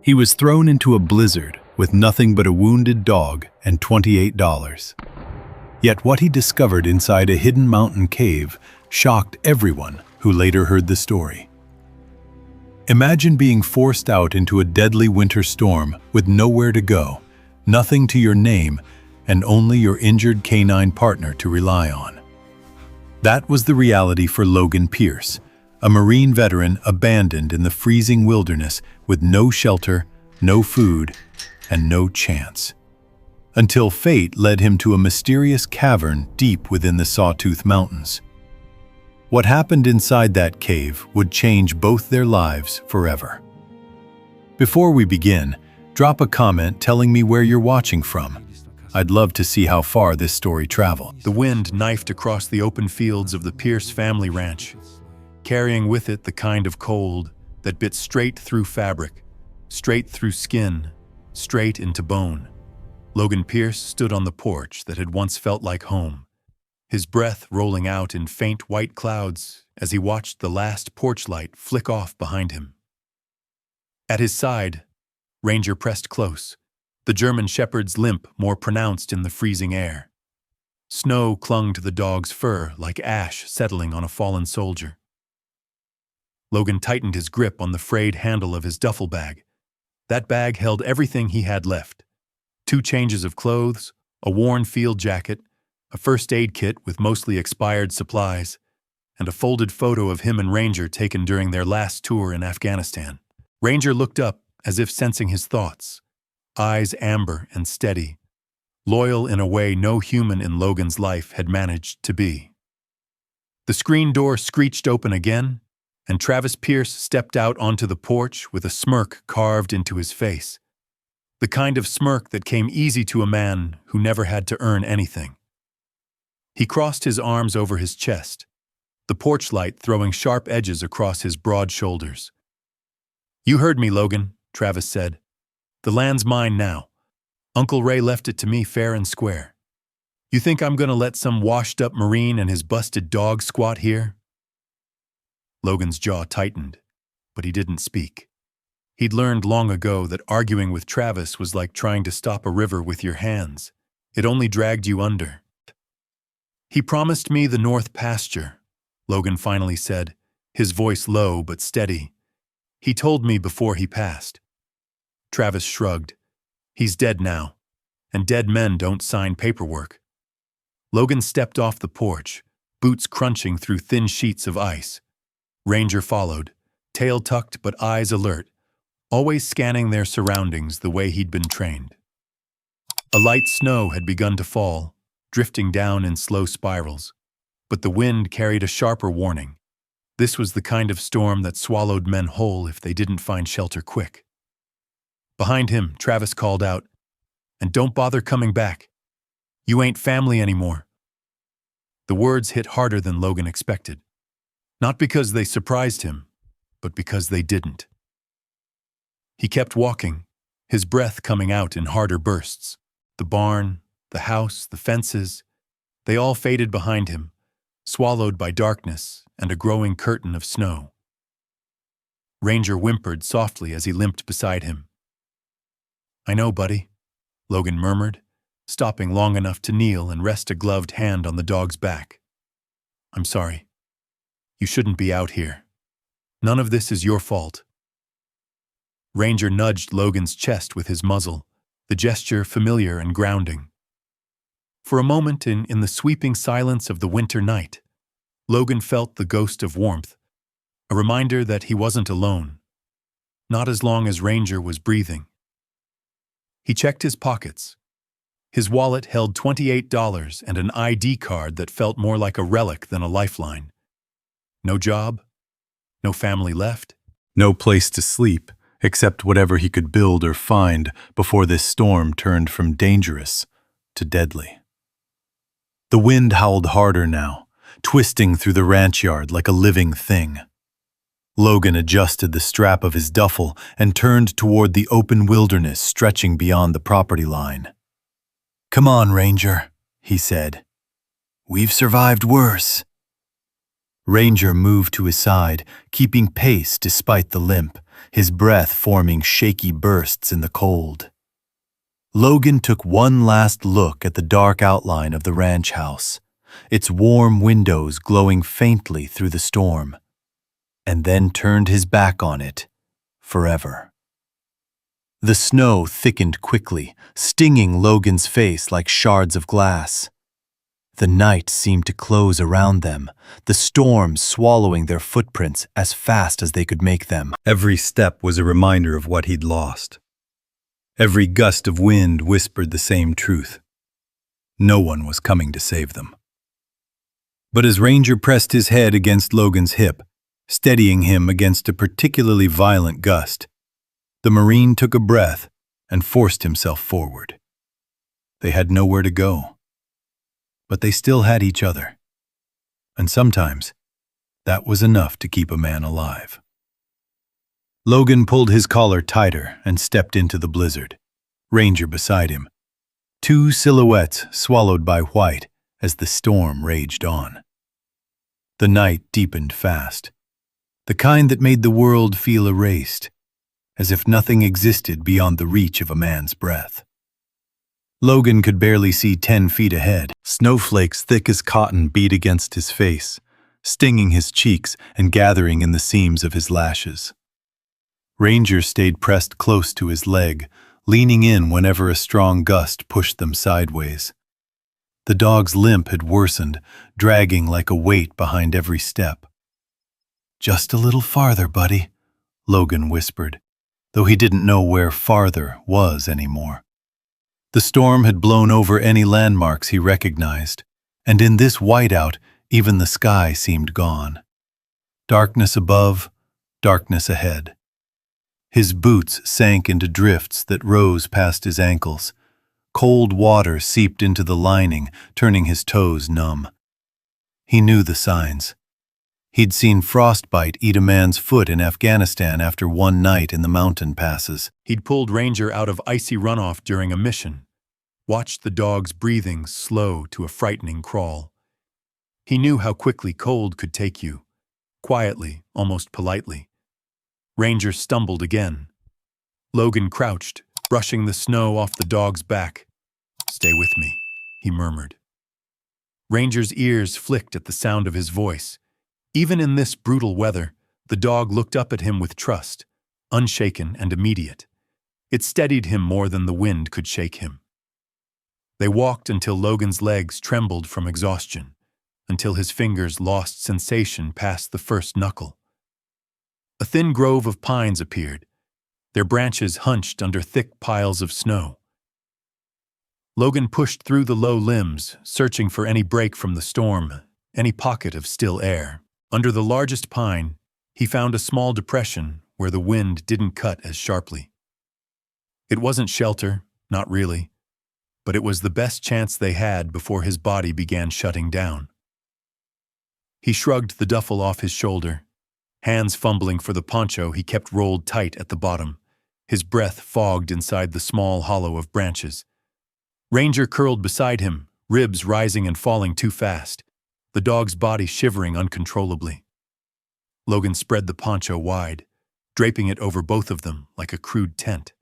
He was thrown into a blizzard with nothing but a wounded dog and $28. Yet what he discovered inside a hidden mountain cave shocked everyone who later heard the story. Imagine being forced out into a deadly winter storm with nowhere to go, nothing to your name, and only your injured canine partner to rely on. That was the reality for Logan Pierce, a Marine veteran abandoned in the freezing wilderness with no shelter, no food, and no chance. Until fate led him to a mysterious cavern deep within the Sawtooth Mountains. What happened inside that cave would change both their lives forever. Before we begin, drop a comment telling me where you're watching from. I'd love to see how far this story traveled. The wind knifed across the open fields of the Pierce family ranch, carrying with it the kind of cold that bit straight through fabric, straight through skin, straight into bone. Logan Pierce stood on the porch that had once felt like home, his breath rolling out in faint white clouds as he watched the last porch light flick off behind him. At his side, Ranger pressed close, the German shepherd's limp more pronounced in the freezing air. Snow clung to the dog's fur like ash settling on a fallen soldier. Logan tightened his grip on the frayed handle of his duffel bag. That bag held everything he had left: 2 changes of clothes, a worn field jacket, a first aid kit with mostly expired supplies, and a folded photo of him and Ranger taken during their last tour in Afghanistan. Ranger looked up as if sensing his thoughts, eyes amber and steady, loyal in a way no human in Logan's life had managed to be. The screen door screeched open again, and Travis Pierce stepped out onto the porch with a smirk carved into his face. The kind of smirk that came easy to a man who never had to earn anything. He crossed his arms over his chest, the porch light throwing sharp edges across his broad shoulders. "You heard me, Logan," Travis said. "The land's mine now. Uncle Ray left it to me fair and square. You think I'm gonna let some washed-up Marine and his busted dog squat here?" Logan's jaw tightened, but he didn't speak. He'd learned long ago that arguing with Travis was like trying to stop a river with your hands. It only dragged you under. "He promised me the North Pasture," Logan finally said, his voice low but steady. "He told me before he passed." Travis shrugged. "He's dead now, and dead men don't sign paperwork." Logan stepped off the porch, boots crunching through thin sheets of ice. Ranger followed, tail tucked but eyes alert, always scanning their surroundings the way he'd been trained. A light snow had begun to fall, drifting down in slow spirals, but the wind carried a sharper warning. This was the kind of storm that swallowed men whole if they didn't find shelter quick. Behind him, Travis called out, "And don't bother coming back. You ain't family anymore." The words hit harder than Logan expected. Not because they surprised him, but because they didn't. He kept walking, his breath coming out in harder bursts. The barn, the house, the fences, they all faded behind him, swallowed by darkness and a growing curtain of snow. Ranger whimpered softly as he limped beside him. "I know, buddy," Logan murmured, stopping long enough to kneel and rest a gloved hand on the dog's back. "I'm sorry. You shouldn't be out here. None of this is your fault." Ranger nudged Logan's chest with his muzzle, the gesture familiar and grounding. For a moment in the sweeping silence of the winter night, Logan felt the ghost of warmth, a reminder that he wasn't alone, not as long as Ranger was breathing. He checked his pockets. His wallet held $28 and an ID card that felt more like a relic than a lifeline. No job, no family left, no place to sleep except whatever he could build or find before this storm turned from dangerous to deadly. The wind howled harder now, twisting through the ranch yard like a living thing. Logan adjusted the strap of his duffel and turned toward the open wilderness stretching beyond the property line. "Come on, Ranger," he said. "We've survived worse." Ranger moved to his side, keeping pace despite the limp, his breath forming shaky bursts in the cold. Logan took one last look at the dark outline of the ranch house, its warm windows glowing faintly through the storm, and then turned his back on it forever. The snow thickened quickly, stinging Logan's face like shards of glass. The night seemed to close around them, the storm swallowing their footprints as fast as they could make them. Every step was a reminder of what he'd lost. Every gust of wind whispered the same truth. No one was coming to save them. But as Ranger pressed his head against Logan's hip, steadying him against a particularly violent gust, the Marine took a breath and forced himself forward. They had nowhere to go. But they still had each other. And sometimes, that was enough to keep a man alive. Logan pulled his collar tighter and stepped into the blizzard, Ranger beside him, two silhouettes swallowed by white as the storm raged on. The night deepened fast, the kind that made the world feel erased, as if nothing existed beyond the reach of a man's breath. Logan could barely see 10 feet ahead. Snowflakes thick as cotton beat against his face, stinging his cheeks and gathering in the seams of his lashes. Ranger stayed pressed close to his leg, leaning in whenever a strong gust pushed them sideways. The dog's limp had worsened, dragging like a weight behind every step. "Just a little farther, buddy," Logan whispered, though he didn't know where farther was anymore. The storm had blown over any landmarks he recognized, and in this whiteout, even the sky seemed gone. Darkness above, darkness ahead. His boots sank into drifts that rose past his ankles. Cold water seeped into the lining, turning his toes numb. He knew the signs. He'd seen frostbite eat a man's foot in Afghanistan after one night in the mountain passes. He'd pulled Ranger out of icy runoff during a mission, watched the dog's breathing slow to a frightening crawl. He knew how quickly cold could take you, quietly, almost politely. Ranger stumbled again. Logan crouched, brushing the snow off the dog's back. "Stay with me," he murmured. Ranger's ears flicked at the sound of his voice. Even in this brutal weather, the dog looked up at him with trust, unshaken and immediate. It steadied him more than the wind could shake him. They walked until Logan's legs trembled from exhaustion, until his fingers lost sensation past the first knuckle. A thin grove of pines appeared, their branches hunched under thick piles of snow. Logan pushed through the low limbs, searching for any break from the storm, any pocket of still air. Under the largest pine, he found a small depression where the wind didn't cut as sharply. It wasn't shelter, not really, but it was the best chance they had before his body began shutting down. He shrugged the duffel off his shoulder, hands fumbling for the poncho he kept rolled tight at the bottom, his breath fogged inside the small hollow of branches. Ranger curled beside him, ribs rising and falling too fast, the dog's body shivering uncontrollably. Logan spread the poncho wide, draping it over both of them like a crude tent.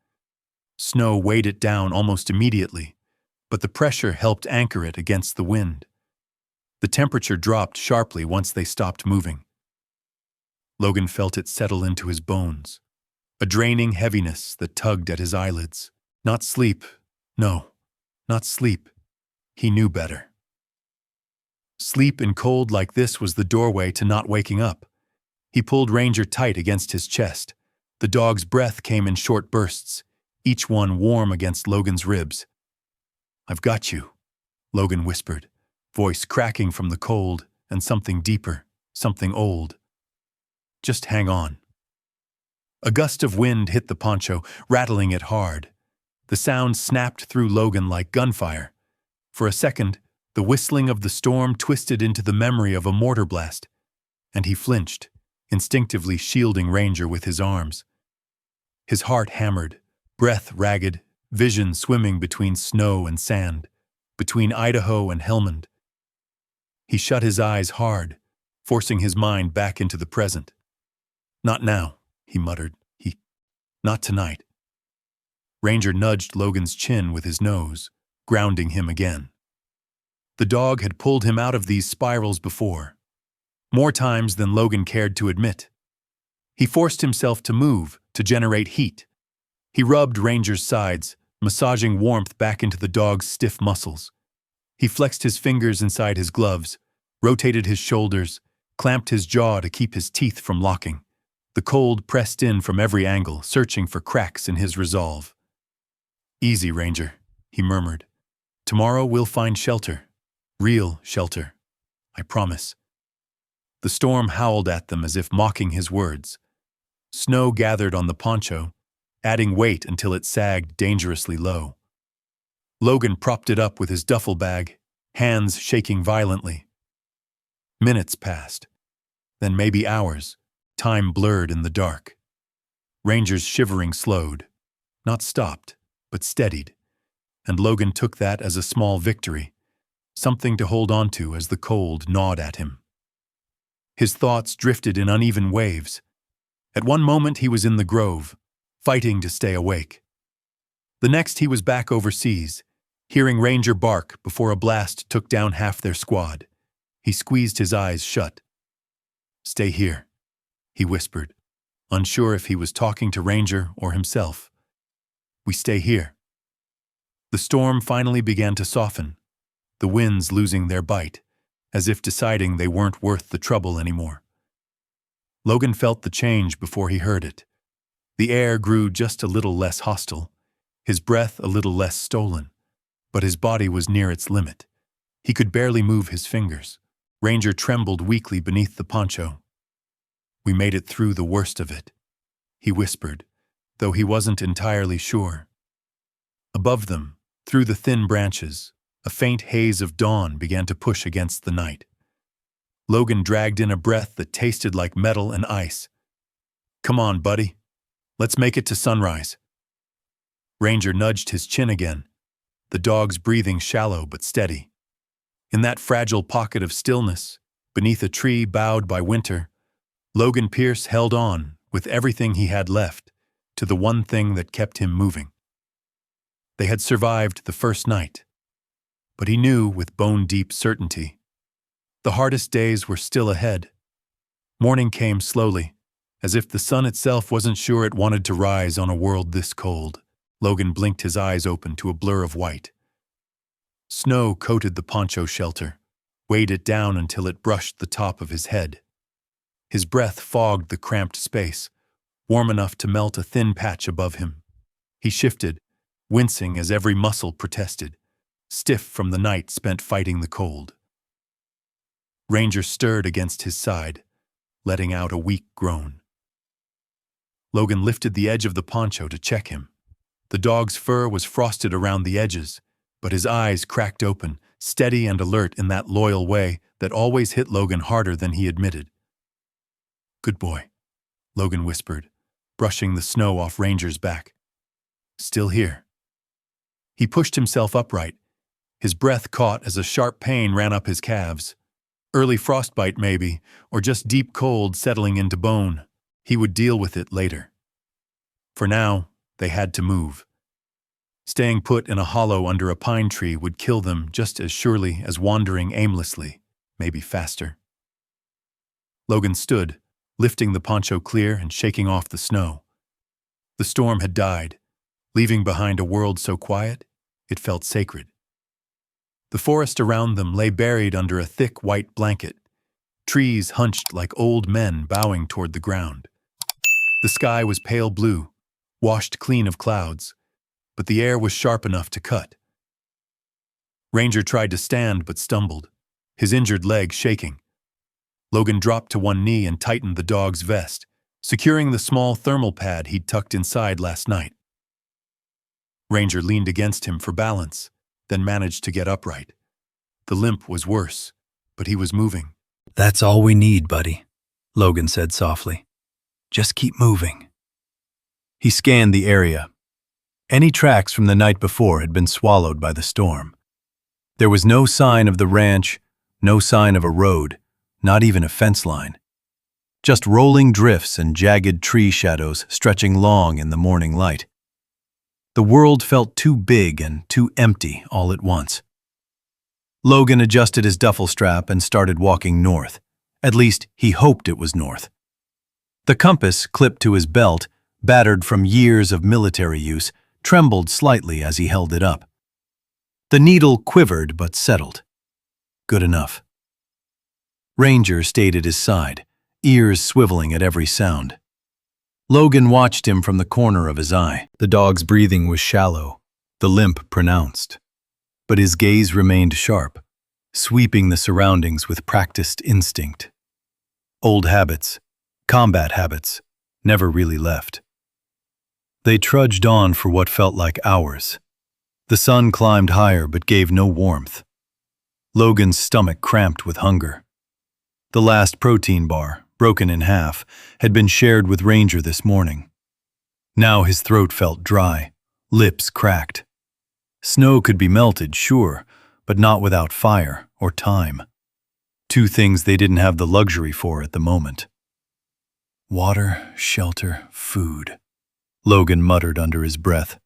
Snow weighed it down almost immediately, but the pressure helped anchor it against the wind. The temperature dropped sharply once they stopped moving. Logan felt it settle into his bones, a draining heaviness that tugged at his eyelids. Not sleep, no, not sleep. He knew better. Sleep in cold like this was the doorway to not waking up. He pulled Ranger tight against his chest. The dog's breath came in short bursts, each one warm against Logan's ribs. "I've got you," Logan whispered, voice cracking from the cold and something deeper, something old. "Just hang on." A gust of wind hit the poncho, rattling it hard. The sound snapped through Logan like gunfire. For a second, the whistling of the storm twisted into the memory of a mortar blast, and he flinched, instinctively shielding Ranger with his arms. His heart hammered, breath ragged, vision swimming between snow and sand, between Idaho and Helmand. He shut his eyes hard, forcing his mind back into the present. "Not now," he muttered. He Not tonight. Ranger nudged Logan's chin with his nose, grounding him again. The dog had pulled him out of these spirals before, more times than Logan cared to admit. He forced himself to move, to generate heat. He rubbed Ranger's sides, massaging warmth back into the dog's stiff muscles. He flexed his fingers inside his gloves, rotated his shoulders, clamped his jaw to keep his teeth from locking. The cold pressed in from every angle, searching for cracks in his resolve. "Easy, Ranger," he murmured. "Tomorrow we'll find shelter. Real shelter. I promise." The storm howled at them as if mocking his words. Snow gathered on the poncho, adding weight until it sagged dangerously low. Logan propped it up with his duffel bag, hands shaking violently. Minutes passed, then maybe hours, time blurred in the dark. Ranger's shivering slowed, not stopped, but steadied, and Logan took that as a small victory, something to hold on to as the cold gnawed at him. His thoughts drifted in uneven waves. At one moment he was in the grove, fighting to stay awake. The next he was back overseas, hearing Ranger bark before a blast took down half their squad. He squeezed his eyes shut. "Stay here," he whispered, unsure if he was talking to Ranger or himself. "We stay here." The storm finally began to soften, the winds losing their bite, as if deciding they weren't worth the trouble anymore. Logan felt the change before he heard it. The air grew just a little less hostile, his breath a little less stolen, but his body was near its limit. He could barely move his fingers. Ranger trembled weakly beneath the poncho. "We made it through the worst of it," he whispered, though he wasn't entirely sure. Above them, through the thin branches, a faint haze of dawn began to push against the night. Logan dragged in a breath that tasted like metal and ice. "Come on, buddy. Let's make it to sunrise." Ranger nudged his chin again, the dog's breathing shallow but steady. In that fragile pocket of stillness, beneath a tree bowed by winter, Logan Pierce held on, with everything he had left, to the one thing that kept him moving. They had survived the first night, but he knew with bone-deep certainty the hardest days were still ahead. Morning came slowly, as if the sun itself wasn't sure it wanted to rise on a world this cold. Logan blinked his eyes open to a blur of white. Snow coated the poncho shelter, weighed it down until it brushed the top of his head. His breath fogged the cramped space, warm enough to melt a thin patch above him. He shifted, wincing as every muscle protested, stiff from the night spent fighting the cold. Ranger stirred against his side, letting out a weak groan. Logan lifted the edge of the poncho to check him. The dog's fur was frosted around the edges, but his eyes cracked open, steady and alert in that loyal way that always hit Logan harder than he admitted. "Good boy," Logan whispered, brushing the snow off Ranger's back. "Still here." He pushed himself upright. His breath caught as a sharp pain ran up his calves. Early frostbite maybe, or just deep cold settling into bone. He would deal with it later. For now, they had to move. Staying put in a hollow under a pine tree would kill them just as surely as wandering aimlessly, maybe faster. Logan stood, lifting the poncho clear and shaking off the snow. The storm had died, leaving behind a world so quiet, it felt sacred. The forest around them lay buried under a thick white blanket, trees hunched like old men bowing toward the ground. The sky was pale blue, washed clean of clouds, but the air was sharp enough to cut. Ranger tried to stand but stumbled, his injured leg shaking. Logan dropped to one knee and tightened the dog's vest, securing the small thermal pad he'd tucked inside last night. Ranger leaned against him for balance, then managed to get upright. The limp was worse, but he was moving. "That's all we need, buddy," Logan said softly. "Just keep moving." He scanned the area. Any tracks from the night before had been swallowed by the storm. There was no sign of the ranch, no sign of a road, not even a fence line. just rolling drifts and jagged tree shadows stretching long in the morning light. The world felt too big and too empty all at once. Logan adjusted his duffel strap and started walking north. At least, he hoped it was north. The compass, clipped to his belt, battered from years of military use, trembled slightly as he held it up. The needle quivered but settled. Good enough. Ranger stayed at his side, ears swiveling at every sound. Logan watched him from the corner of his eye. The dog's breathing was shallow, the limp pronounced. But his gaze remained sharp, sweeping the surroundings with practiced instinct. Old habits, combat habits, never really left. They trudged on for what felt like hours. The sun climbed higher but gave no warmth. Logan's stomach cramped with hunger. The last protein bar, broken in half, had been shared with Ranger this morning. Now his throat felt dry, lips cracked. Snow could be melted, sure, but not without fire or time. Two things they didn't have the luxury for at the moment. Water, shelter, food, Logan muttered under his breath.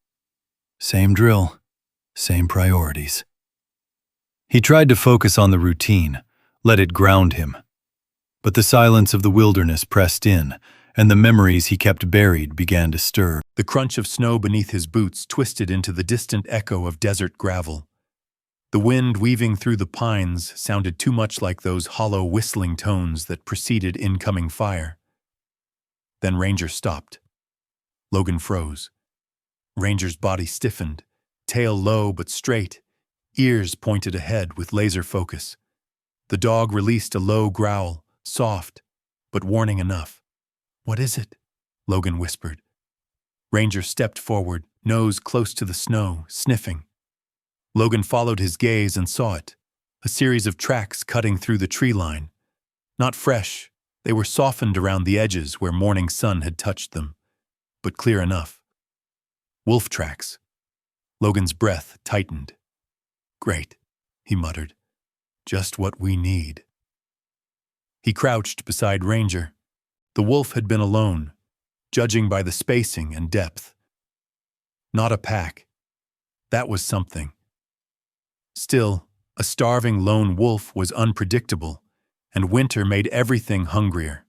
Same drill, same priorities. He tried to focus on the routine, let it ground him. But the silence of the wilderness pressed in, and the memories he kept buried began to stir. The crunch of snow beneath his boots twisted into the distant echo of desert gravel. The wind weaving through the pines sounded too much like those hollow whistling tones that preceded incoming fire. Then Ranger stopped. Logan froze. Ranger's body stiffened, tail low but straight, ears pointed ahead with laser focus. The dog released a low growl, soft, but warning enough. "What is it?" Logan whispered. Ranger stepped forward, nose close to the snow, sniffing. Logan followed his gaze and saw it, a series of tracks cutting through the tree line. Not fresh, they were softened around the edges where morning sun had touched them, but clear enough. Wolf tracks. Logan's breath tightened. "Great," he muttered. "Just what we need." He crouched beside Ranger. The wolf had been alone, judging by the spacing and depth. Not a pack. That was something. Still, a starving lone wolf was unpredictable, and winter made everything hungrier.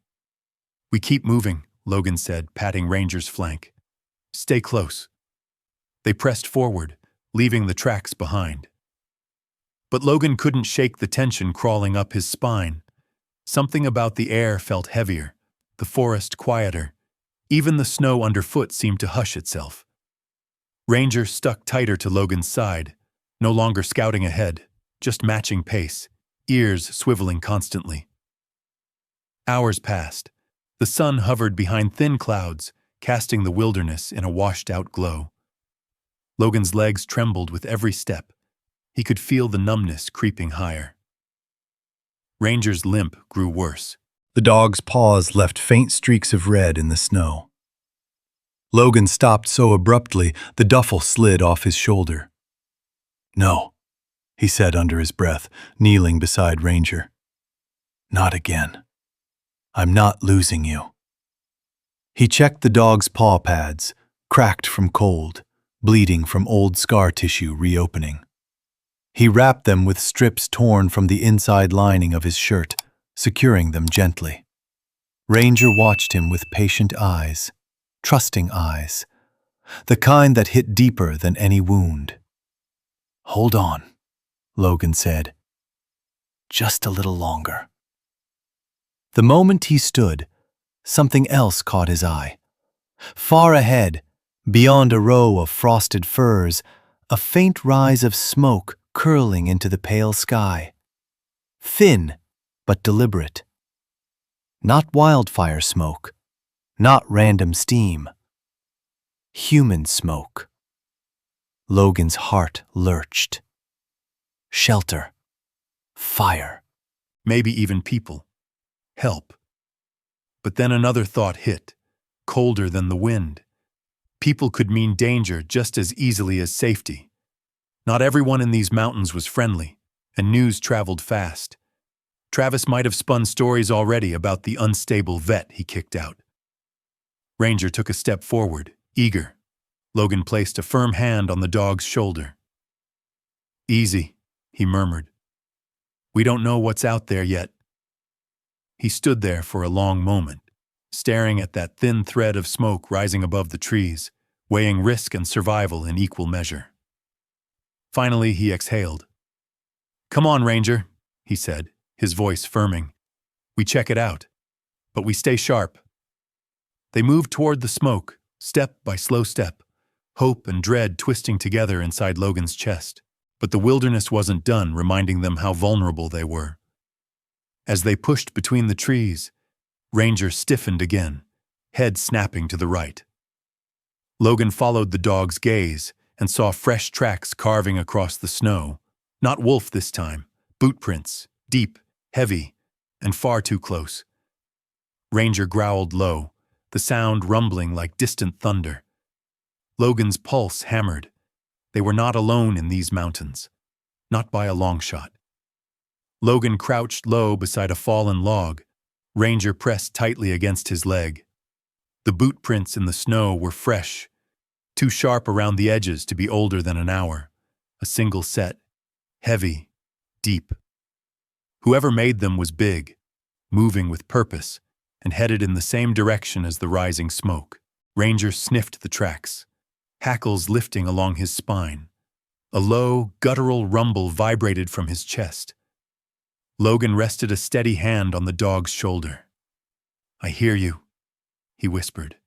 "We keep moving," Logan said, patting Ranger's flank. "Stay close." They pressed forward, leaving the tracks behind. But Logan couldn't shake the tension crawling up his spine. Something about the air felt heavier, the forest quieter. Even the snow underfoot seemed to hush itself. Ranger stuck tighter to Logan's side, no longer scouting ahead, just matching pace, ears swiveling constantly. Hours passed. The sun hovered behind thin clouds, casting the wilderness in a washed-out glow. Logan's legs trembled with every step. He could feel the numbness creeping higher. Ranger's limp grew worse. The dog's paws left faint streaks of red in the snow. Logan stopped so abruptly, the duffel slid off his shoulder. "No," he said under his breath, kneeling beside Ranger. "Not again. I'm not losing you." He checked the dog's paw pads, cracked from cold, bleeding from old scar tissue reopening. He wrapped them with strips torn from the inside lining of his shirt, securing them gently. Ranger watched him with patient eyes, trusting eyes, the kind that hit deeper than any wound. "Hold on," Logan said. "Just a little longer." The moment he stood, something else caught his eye. Far ahead, beyond a row of frosted firs, a faint rise of smoke curling into the pale sky. Thin, but deliberate. Not wildfire smoke, not random steam. Human smoke. Logan's heart lurched. Shelter. Fire. Maybe even people. Help. But then another thought hit, colder than the wind. People could mean danger just as easily as safety. Not everyone in these mountains was friendly, and news traveled fast. Travis might have spun stories already about the unstable vet he kicked out. Ranger took a step forward, eager. Logan placed a firm hand on the dog's shoulder. "Easy," he murmured. "We don't know what's out there yet." He stood there for a long moment, staring at that thin thread of smoke rising above the trees, weighing risk and survival in equal measure. Finally, he exhaled. "Come on, Ranger," he said, his voice firming. "We check it out, but we stay sharp." They moved toward the smoke, step by slow step, hope and dread twisting together inside Logan's chest. But the wilderness wasn't done reminding them how vulnerable they were. As they pushed between the trees, Ranger stiffened again, head snapping to the right. Logan followed the dog's gaze and saw fresh tracks carving across the snow. Not wolf this time, boot prints, deep, heavy, and far too close. Ranger growled low, the sound rumbling like distant thunder. Logan's pulse hammered. They were not alone in these mountains, not by a long shot. Logan crouched low beside a fallen log, Ranger pressed tightly against his leg. The boot prints in the snow were fresh, too sharp around the edges to be older than an hour. A single set, heavy, deep. Whoever made them was big, moving with purpose, and headed in the same direction as the rising smoke. Ranger sniffed the tracks, hackles lifting along his spine. A low, guttural rumble vibrated from his chest. Logan rested a steady hand on the dog's shoulder. "I hear you," he whispered.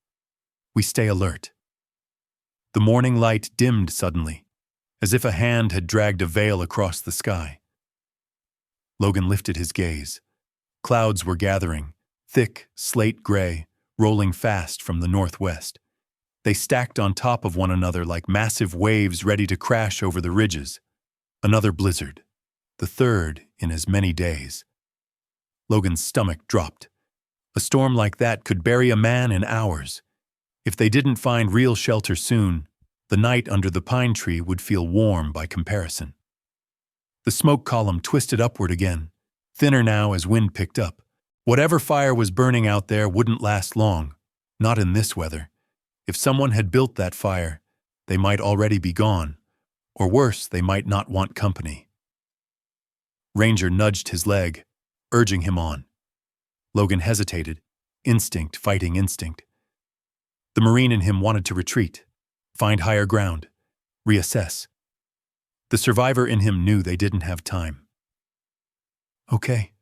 "We stay alert." The morning light dimmed suddenly, as if a hand had dragged a veil across the sky. Logan lifted his gaze. Clouds were gathering, thick, slate gray, rolling fast from the northwest. They stacked on top of one another like massive waves ready to crash over the ridges. Another blizzard, the third in as many days. Logan's stomach dropped. A storm like that could bury a man in hours. If they didn't find real shelter soon, the night under the pine tree would feel warm by comparison. The smoke column twisted upward again, thinner now as wind picked up. Whatever fire was burning out there wouldn't last long, not in this weather. If someone had built that fire, they might already be gone, or worse, they might not want company. Ranger nudged his leg, urging him on. Logan hesitated, instinct fighting instinct. The Marine in him wanted to retreat, find higher ground, reassess. The survivor in him knew they didn't have time. "Okay,"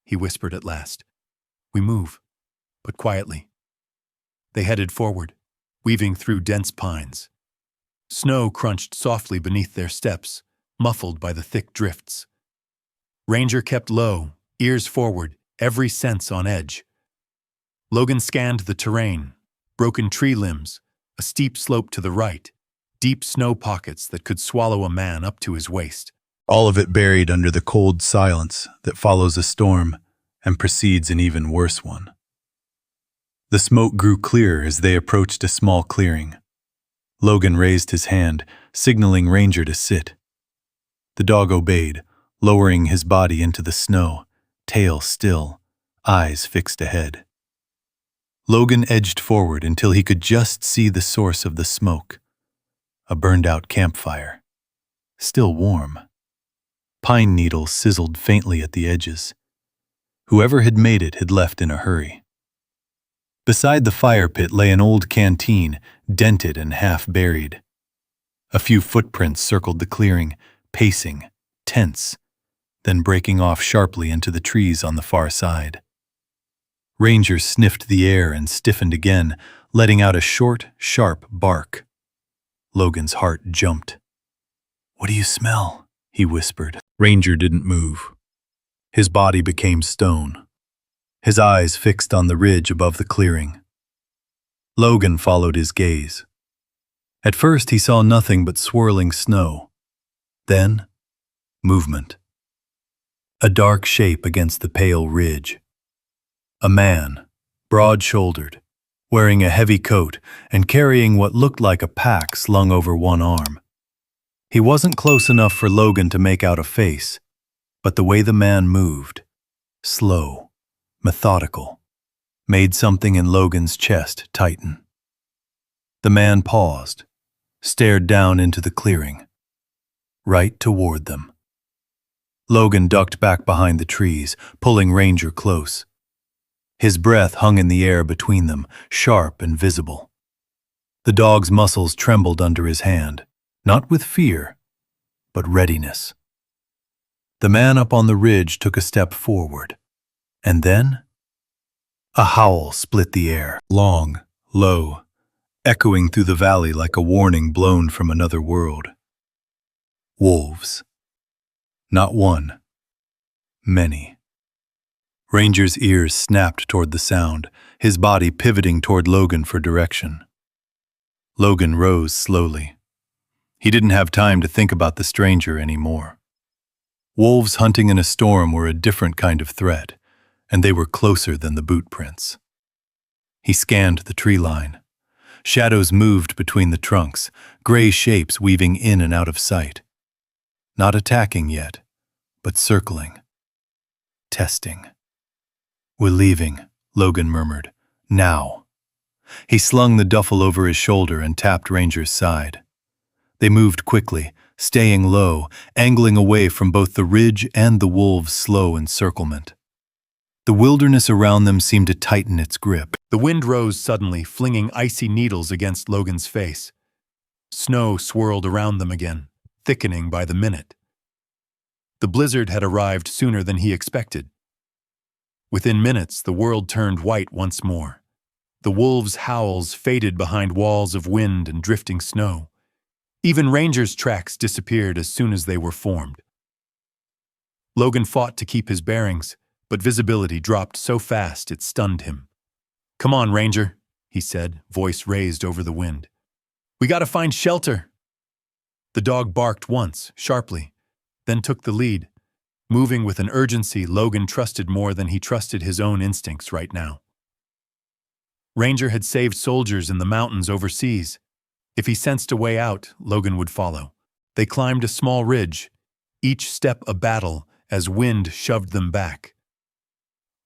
he whispered at last. "We move, but quietly." They headed forward, weaving through dense pines. Snow crunched softly beneath their steps, muffled by the thick drifts. Ranger kept low, ears forward, every sense on edge. Logan scanned the terrain, broken tree limbs, a steep slope to the right, deep snow pockets that could swallow a man up to his waist. All of it buried under the cold silence that follows a storm and precedes an even worse one. The smoke grew clearer as they approached a small clearing. Logan raised his hand, signaling Ranger to sit. The dog obeyed, lowering his body into the snow, tail still, eyes fixed ahead. Logan edged forward until he could just see the source of the smoke. A burned-out campfire. Still warm. Pine needles sizzled faintly at the edges. Whoever had made it had left in a hurry. Beside the fire pit lay an old canteen, dented and half-buried. A few footprints circled the clearing, pacing, tense, then breaking off sharply into the trees on the far side. Ranger sniffed the air and stiffened again, letting out a short, sharp bark. Logan's heart jumped. "What do you smell?" he whispered. Ranger didn't move. His body became stone, his eyes fixed on the ridge above the clearing. Logan followed his gaze. At first he saw nothing but swirling snow. Then, movement. A dark shape against the pale ridge. A man, broad-shouldered, wearing a heavy coat and carrying what looked like a pack slung over one arm. He wasn't close enough for Logan to make out a face, but the way the man moved, slow, methodical, made something in Logan's chest tighten. The man paused, stared down into the clearing, right toward them. Logan ducked back behind the trees, pulling Ranger close. His breath hung in the air between them, sharp and visible. The dog's muscles trembled under his hand, not with fear, but readiness. The man up on the ridge took a step forward, and then a howl split the air, long, low, echoing through the valley like a warning blown from another world. Wolves. Not one. Many. Ranger's ears snapped toward the sound, his body pivoting toward Logan for direction. Logan rose slowly. He didn't have time to think about the stranger anymore. Wolves hunting in a storm were a different kind of threat, and they were closer than the boot prints. He scanned the tree line. Shadows moved between the trunks, gray shapes weaving in and out of sight. Not attacking yet, but circling. Testing. "We're leaving," Logan murmured. "Now." He slung the duffel over his shoulder and tapped Ranger's side. They moved quickly, staying low, angling away from both the ridge and the wolves' slow encirclement. The wilderness around them seemed to tighten its grip. The wind rose suddenly, flinging icy needles against Logan's face. Snow swirled around them again, thickening by the minute. The blizzard had arrived sooner than he expected. Within minutes, the world turned white once more. The wolves' howls faded behind walls of wind and drifting snow. Even Ranger's tracks disappeared as soon as they were formed. Logan fought to keep his bearings, but visibility dropped so fast it stunned him. "Come on, Ranger," he said, voice raised over the wind. "We gotta find shelter." The dog barked once, sharply, then took the lead. Moving with an urgency Logan trusted more than he trusted his own instincts right now. Ranger had saved soldiers in the mountains overseas. If he sensed a way out, Logan would follow. They climbed a small ridge, each step a battle as wind shoved them back.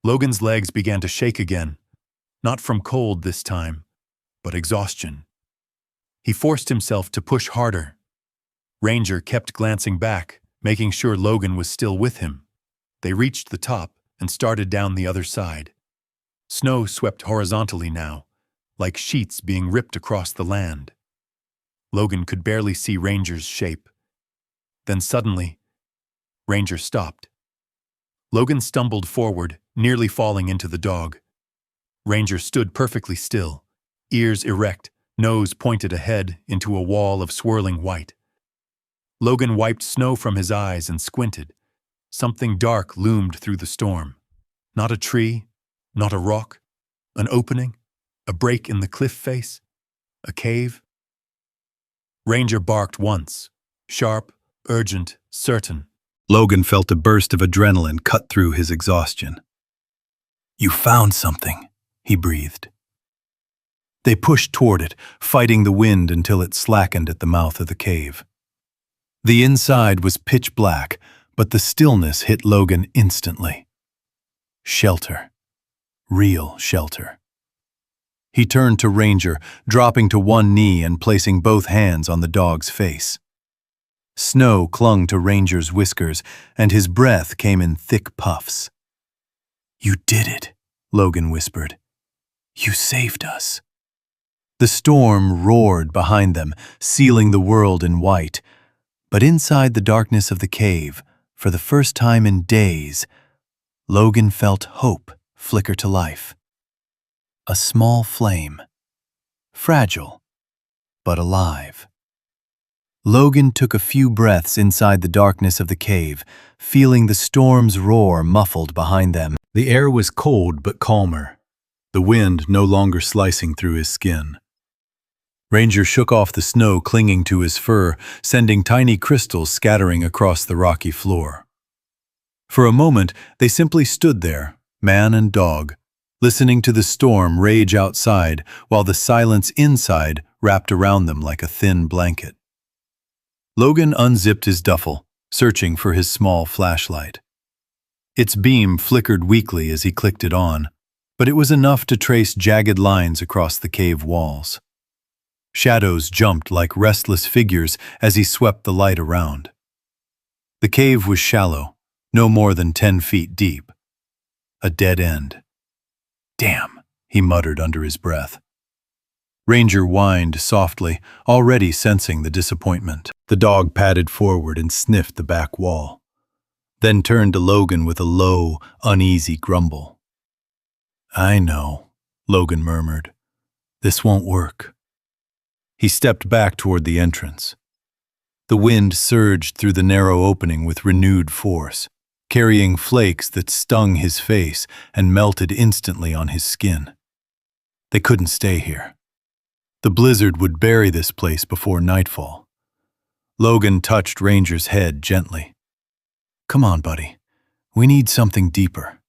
Logan's legs began to shake again, not from cold this time, but exhaustion. He forced himself to push harder. Ranger kept glancing back, making sure Logan was still with him. They reached the top and started down the other side. Snow swept horizontally now, like sheets being ripped across the land. Logan could barely see Ranger's shape. Then suddenly, Ranger stopped. Logan stumbled forward, nearly falling into the dog. Ranger stood perfectly still, ears erect, nose pointed ahead into a wall of swirling white. Logan wiped snow from his eyes and squinted. Something dark loomed through the storm. Not a tree, not a rock, an opening, a break in the cliff face, a cave. Ranger barked once, sharp, urgent, certain. Logan felt a burst of adrenaline cut through his exhaustion. "You found something," he breathed. They pushed toward it, fighting the wind until it slackened at the mouth of the cave. The inside was pitch black, but the stillness hit Logan instantly. Shelter. Real shelter. He turned to Ranger, dropping to one knee and placing both hands on the dog's face. Snow clung to Ranger's whiskers, and his breath came in thick puffs. "You did it," Logan whispered. "You saved us." The storm roared behind them, sealing the world in white. But inside the darkness of the cave, for the first time in days, Logan felt hope flicker to life. A small flame. Fragile, but alive. Logan took a few breaths inside the darkness of the cave, feeling the storm's roar muffled behind them. The air was cold but calmer, the wind no longer slicing through his skin. Ranger shook off the snow clinging to his fur, sending tiny crystals scattering across the rocky floor. For a moment, they simply stood there, man and dog, listening to the storm rage outside while the silence inside wrapped around them like a thin blanket. Logan unzipped his duffel, searching for his small flashlight. Its beam flickered weakly as he clicked it on, but it was enough to trace jagged lines across the cave walls. Shadows jumped like restless figures as he swept the light around. The cave was shallow, no more than 10 feet deep. A dead end. "Damn," he muttered under his breath. Ranger whined softly, already sensing the disappointment. The dog padded forward and sniffed the back wall, then turned to Logan with a low, uneasy grumble. "I know," Logan murmured. "This won't work." He stepped back toward the entrance. The wind surged through the narrow opening with renewed force, carrying flakes that stung his face and melted instantly on his skin. They couldn't stay here. The blizzard would bury this place before nightfall. Logan touched Ranger's head gently. "Come on, buddy. We need something deeper."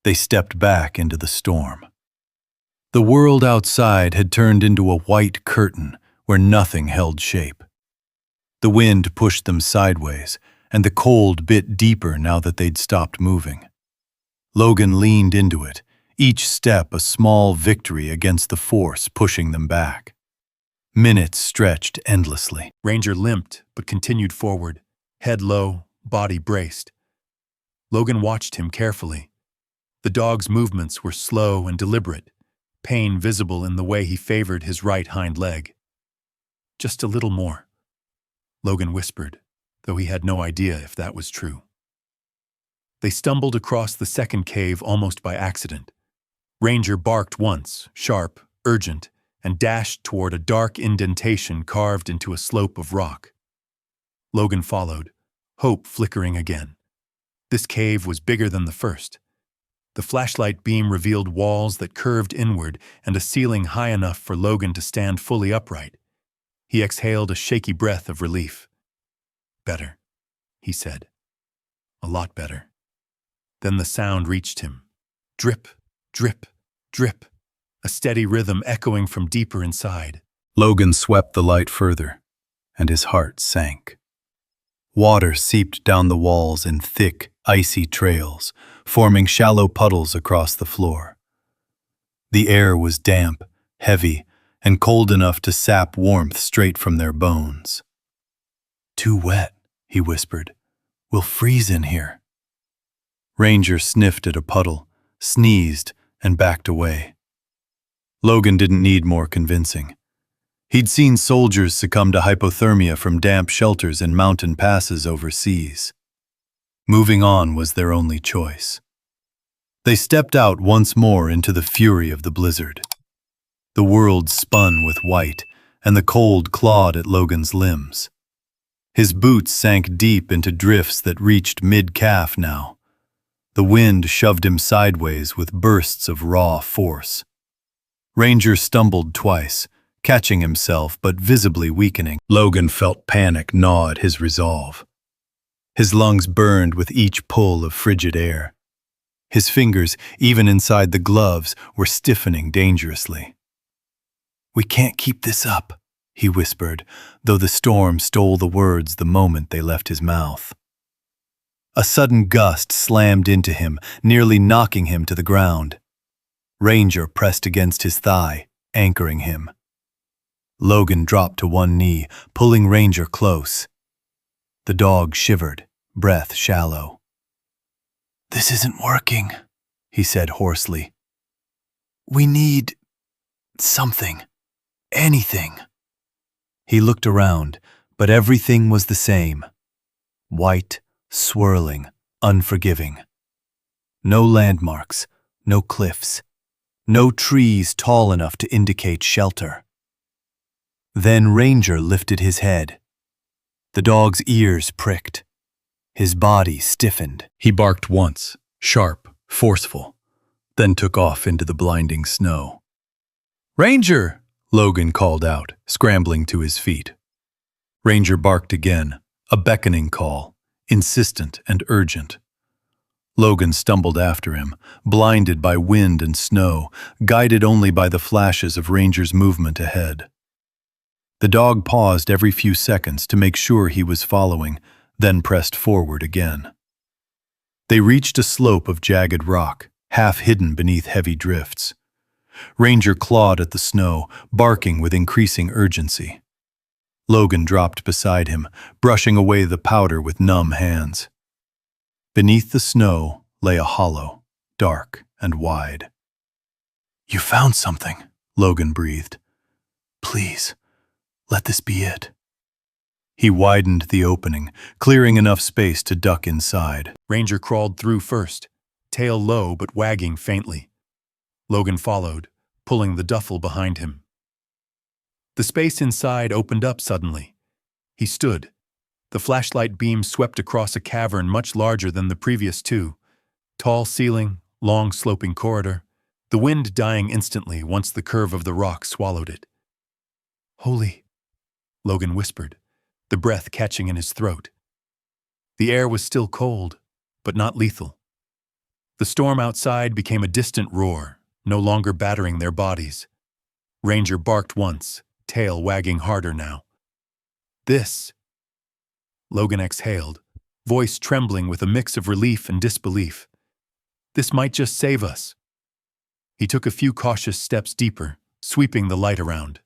They stepped back into the storm. The world outside had turned into a white curtain where nothing held shape. The wind pushed them sideways, and the cold bit deeper now that they'd stopped moving. Logan leaned into it, each step a small victory against the force pushing them back. Minutes stretched endlessly. Ranger limped but continued forward, head low, body braced. Logan watched him carefully. The dog's movements were slow and deliberate, pain visible in the way he favored his right hind leg. "Just a little more," Logan whispered, though he had no idea if that was true. They stumbled across the second cave almost by accident. Ranger barked once, sharp, urgent, and dashed toward a dark indentation carved into a slope of rock. Logan followed, hope flickering again. This cave was bigger than the first. The flashlight beam revealed walls that curved inward and a ceiling high enough for Logan to stand fully upright. He exhaled a shaky breath of relief. "Better," he said. "A lot better." Then the sound reached him. Drip, drip, drip, a steady rhythm echoing from deeper inside. Logan swept the light further, and his heart sank. Water seeped down the walls in thick, icy trails, forming shallow puddles across the floor. The air was damp, heavy, and cold enough to sap warmth straight from their bones. "Too wet," he whispered. "We'll freeze in here." Ranger sniffed at a puddle, sneezed, and backed away. Logan didn't need more convincing. He'd seen soldiers succumb to hypothermia from damp shelters in mountain passes overseas. Moving on was their only choice. They stepped out once more into the fury of the blizzard. The world spun with white, and the cold clawed at Logan's limbs. His boots sank deep into drifts that reached mid-calf now. The wind shoved him sideways with bursts of raw force. Ranger stumbled twice, catching himself but visibly weakening. Logan felt panic gnaw at his resolve. His lungs burned with each pull of frigid air. His fingers, even inside the gloves, were stiffening dangerously. "We can't keep this up," he whispered, though the storm stole the words the moment they left his mouth. A sudden gust slammed into him, nearly knocking him to the ground. Ranger pressed against his thigh, anchoring him. Logan dropped to one knee, pulling Ranger close. The dog shivered, breath shallow. "This isn't working," he said hoarsely. "We need something, anything." He looked around, but everything was the same. White, swirling, unforgiving. No landmarks, no cliffs, no trees tall enough to indicate shelter. Then Ranger lifted his head. The dog's ears pricked. His body stiffened. He barked once, sharp, forceful, then took off into the blinding snow. "Ranger!" Logan called out, scrambling to his feet. Ranger barked again, a beckoning call, insistent and urgent. Logan stumbled after him, blinded by wind and snow, guided only by the flashes of Ranger's movement ahead. The dog paused every few seconds to make sure he was following, then pressed forward again. They reached a slope of jagged rock, half hidden beneath heavy drifts. Ranger clawed at the snow, barking with increasing urgency. Logan dropped beside him, brushing away the powder with numb hands. Beneath the snow lay a hollow, dark and wide. "You found something," Logan breathed. "Please, let this be it." He widened the opening, clearing enough space to duck inside. Ranger crawled through first, tail low but wagging faintly. Logan followed, pulling the duffel behind him. The space inside opened up suddenly. He stood. The flashlight beam swept across a cavern much larger than the previous two. Tall ceiling, long sloping corridor, the wind dying instantly once the curve of the rock swallowed it. "Holy," Logan whispered, the breath catching in his throat. The air was still cold, but not lethal. The storm outside became a distant roar, no longer battering their bodies. Ranger barked once, tail wagging harder now. "This," Logan exhaled, voice trembling with a mix of relief and disbelief. "This might just save us." He took a few cautious steps deeper, sweeping the light around.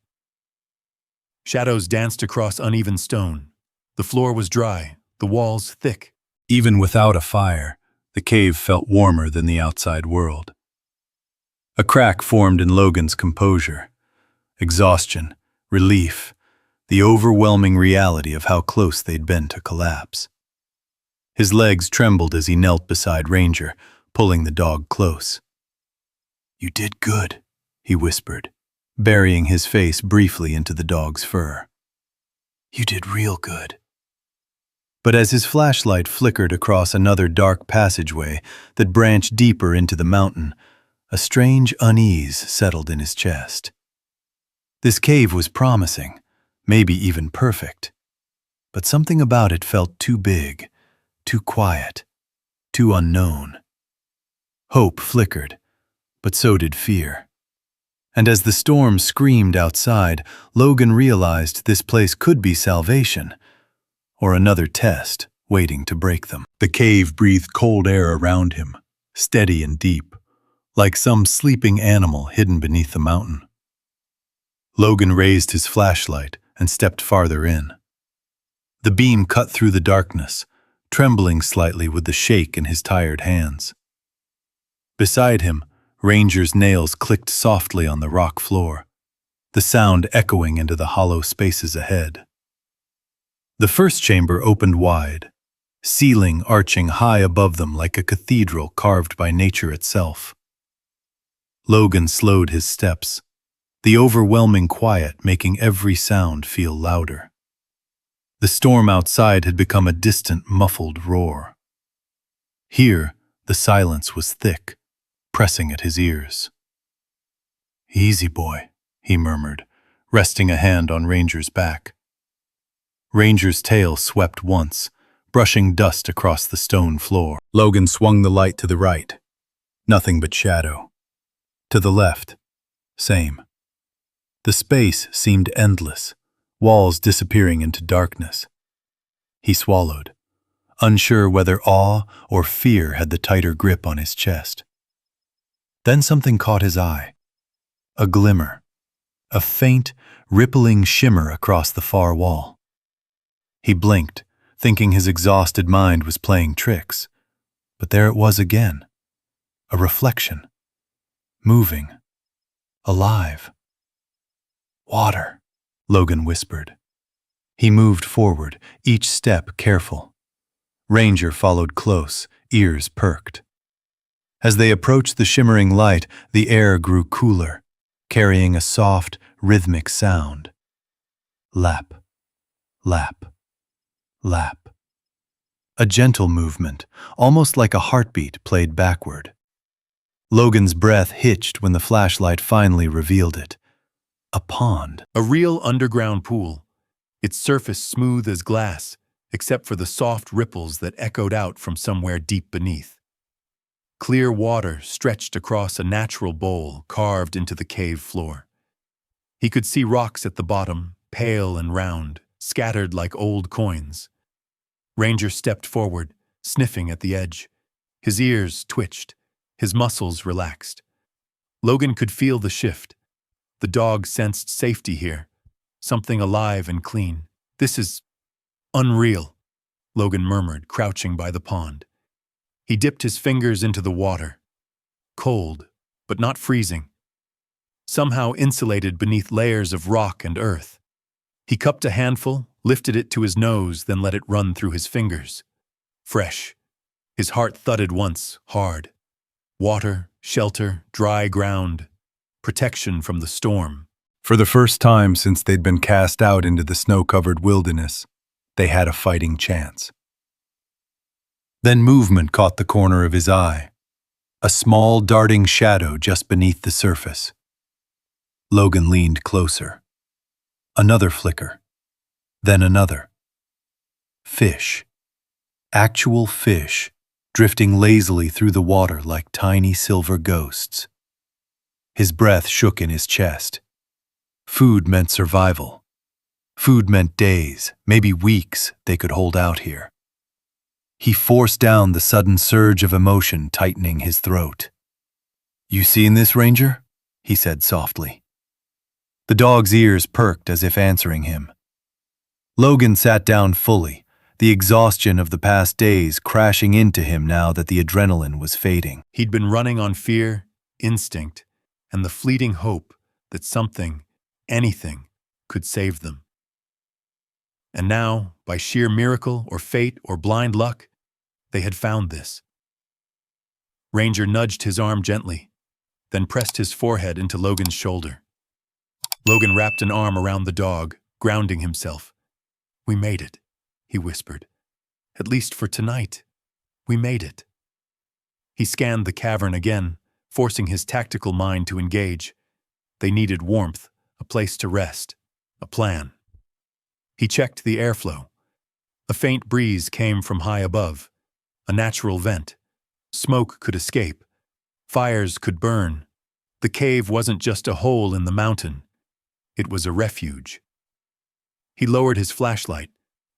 Shadows danced across uneven stone. The floor was dry, the walls thick. Even without a fire, the cave felt warmer than the outside world. A crack formed in Logan's composure. Exhaustion, relief, the overwhelming reality of how close they'd been to collapse. His legs trembled as he knelt beside Ranger, pulling the dog close. "You did good," he whispered, burying his face briefly into the dog's fur. "You did real good." But as his flashlight flickered across another dark passageway that branched deeper into the mountain, a strange unease settled in his chest. This cave was promising, maybe even perfect, but something about it felt too big, too quiet, too unknown. Hope flickered, but so did fear. And as the storm screamed outside, Logan realized this place could be salvation, or another test waiting to break them. The cave breathed cold air around him, steady and deep, like some sleeping animal hidden beneath the mountain. Logan raised his flashlight and stepped farther in. The beam cut through the darkness, trembling slightly with the shake in his tired hands. Beside him, Ranger's nails clicked softly on the rock floor, the sound echoing into the hollow spaces ahead. The first chamber opened wide, ceiling arching high above them like a cathedral carved by nature itself. Logan slowed his steps, the overwhelming quiet making every sound feel louder. The storm outside had become a distant, muffled roar. Here, the silence was thick, pressing at his ears. "Easy, boy," he murmured, resting a hand on Ranger's back. Ranger's tail swept once, brushing dust across the stone floor. Logan swung the light to the right. Nothing but shadow. To the left, same. The space seemed endless, walls disappearing into darkness. He swallowed, unsure whether awe or fear had the tighter grip on his chest. Then something caught his eye. A glimmer, a faint, rippling shimmer across the far wall. He blinked, thinking his exhausted mind was playing tricks. But there it was again, a reflection, moving, alive. "Water," Logan whispered. He moved forward, each step careful. Ranger followed close, ears perked. As they approached the shimmering light, the air grew cooler, carrying a soft, rhythmic sound. Lap, lap, lap. A gentle movement, almost like a heartbeat played backward. Logan's breath hitched when the flashlight finally revealed it. A pond. A real underground pool, its surface smooth as glass, except for the soft ripples that echoed out from somewhere deep beneath. Clear water stretched across a natural bowl carved into the cave floor. He could see rocks at the bottom, pale and round, scattered like old coins. Ranger stepped forward, sniffing at the edge. His ears twitched, his muscles relaxed. Logan could feel the shift. The dog sensed safety here, something alive and clean. "This is unreal," Logan murmured, crouching by the pond. He dipped his fingers into the water. Cold, but not freezing. Somehow insulated beneath layers of rock and earth. He cupped a handful, lifted it to his nose, then let it run through his fingers. Fresh. His heart thudded once, hard. Water, shelter, dry ground. Protection from the storm. For the first time since they'd been cast out into the snow-covered wilderness, they had a fighting chance. Then movement caught the corner of his eye. A small, darting shadow just beneath the surface. Logan leaned closer. Another flicker. Then another. Fish. Actual fish, drifting lazily through the water like tiny silver ghosts. His breath shook in his chest. Food meant survival. Food meant days, maybe weeks, they could hold out here. He forced down the sudden surge of emotion tightening his throat. "You seen this, Ranger?" he said softly. The dog's ears perked as if answering him. Logan sat down fully, the exhaustion of the past days crashing into him now that the adrenaline was fading. He'd been running on fear, instinct, and the fleeting hope that something, anything, could save them. And now, by sheer miracle or fate or blind luck, they had found this. Ranger nudged his arm gently, then pressed his forehead into Logan's shoulder. Logan wrapped an arm around the dog, grounding himself. "We made it," he whispered. "At least for tonight. We made it." He scanned the cavern again, forcing his tactical mind to engage. They needed warmth, a place to rest, a plan. He checked the airflow. A faint breeze came from high above, a natural vent. Smoke could escape. Fires could burn. The cave wasn't just a hole in the mountain. It was a refuge. He lowered his flashlight,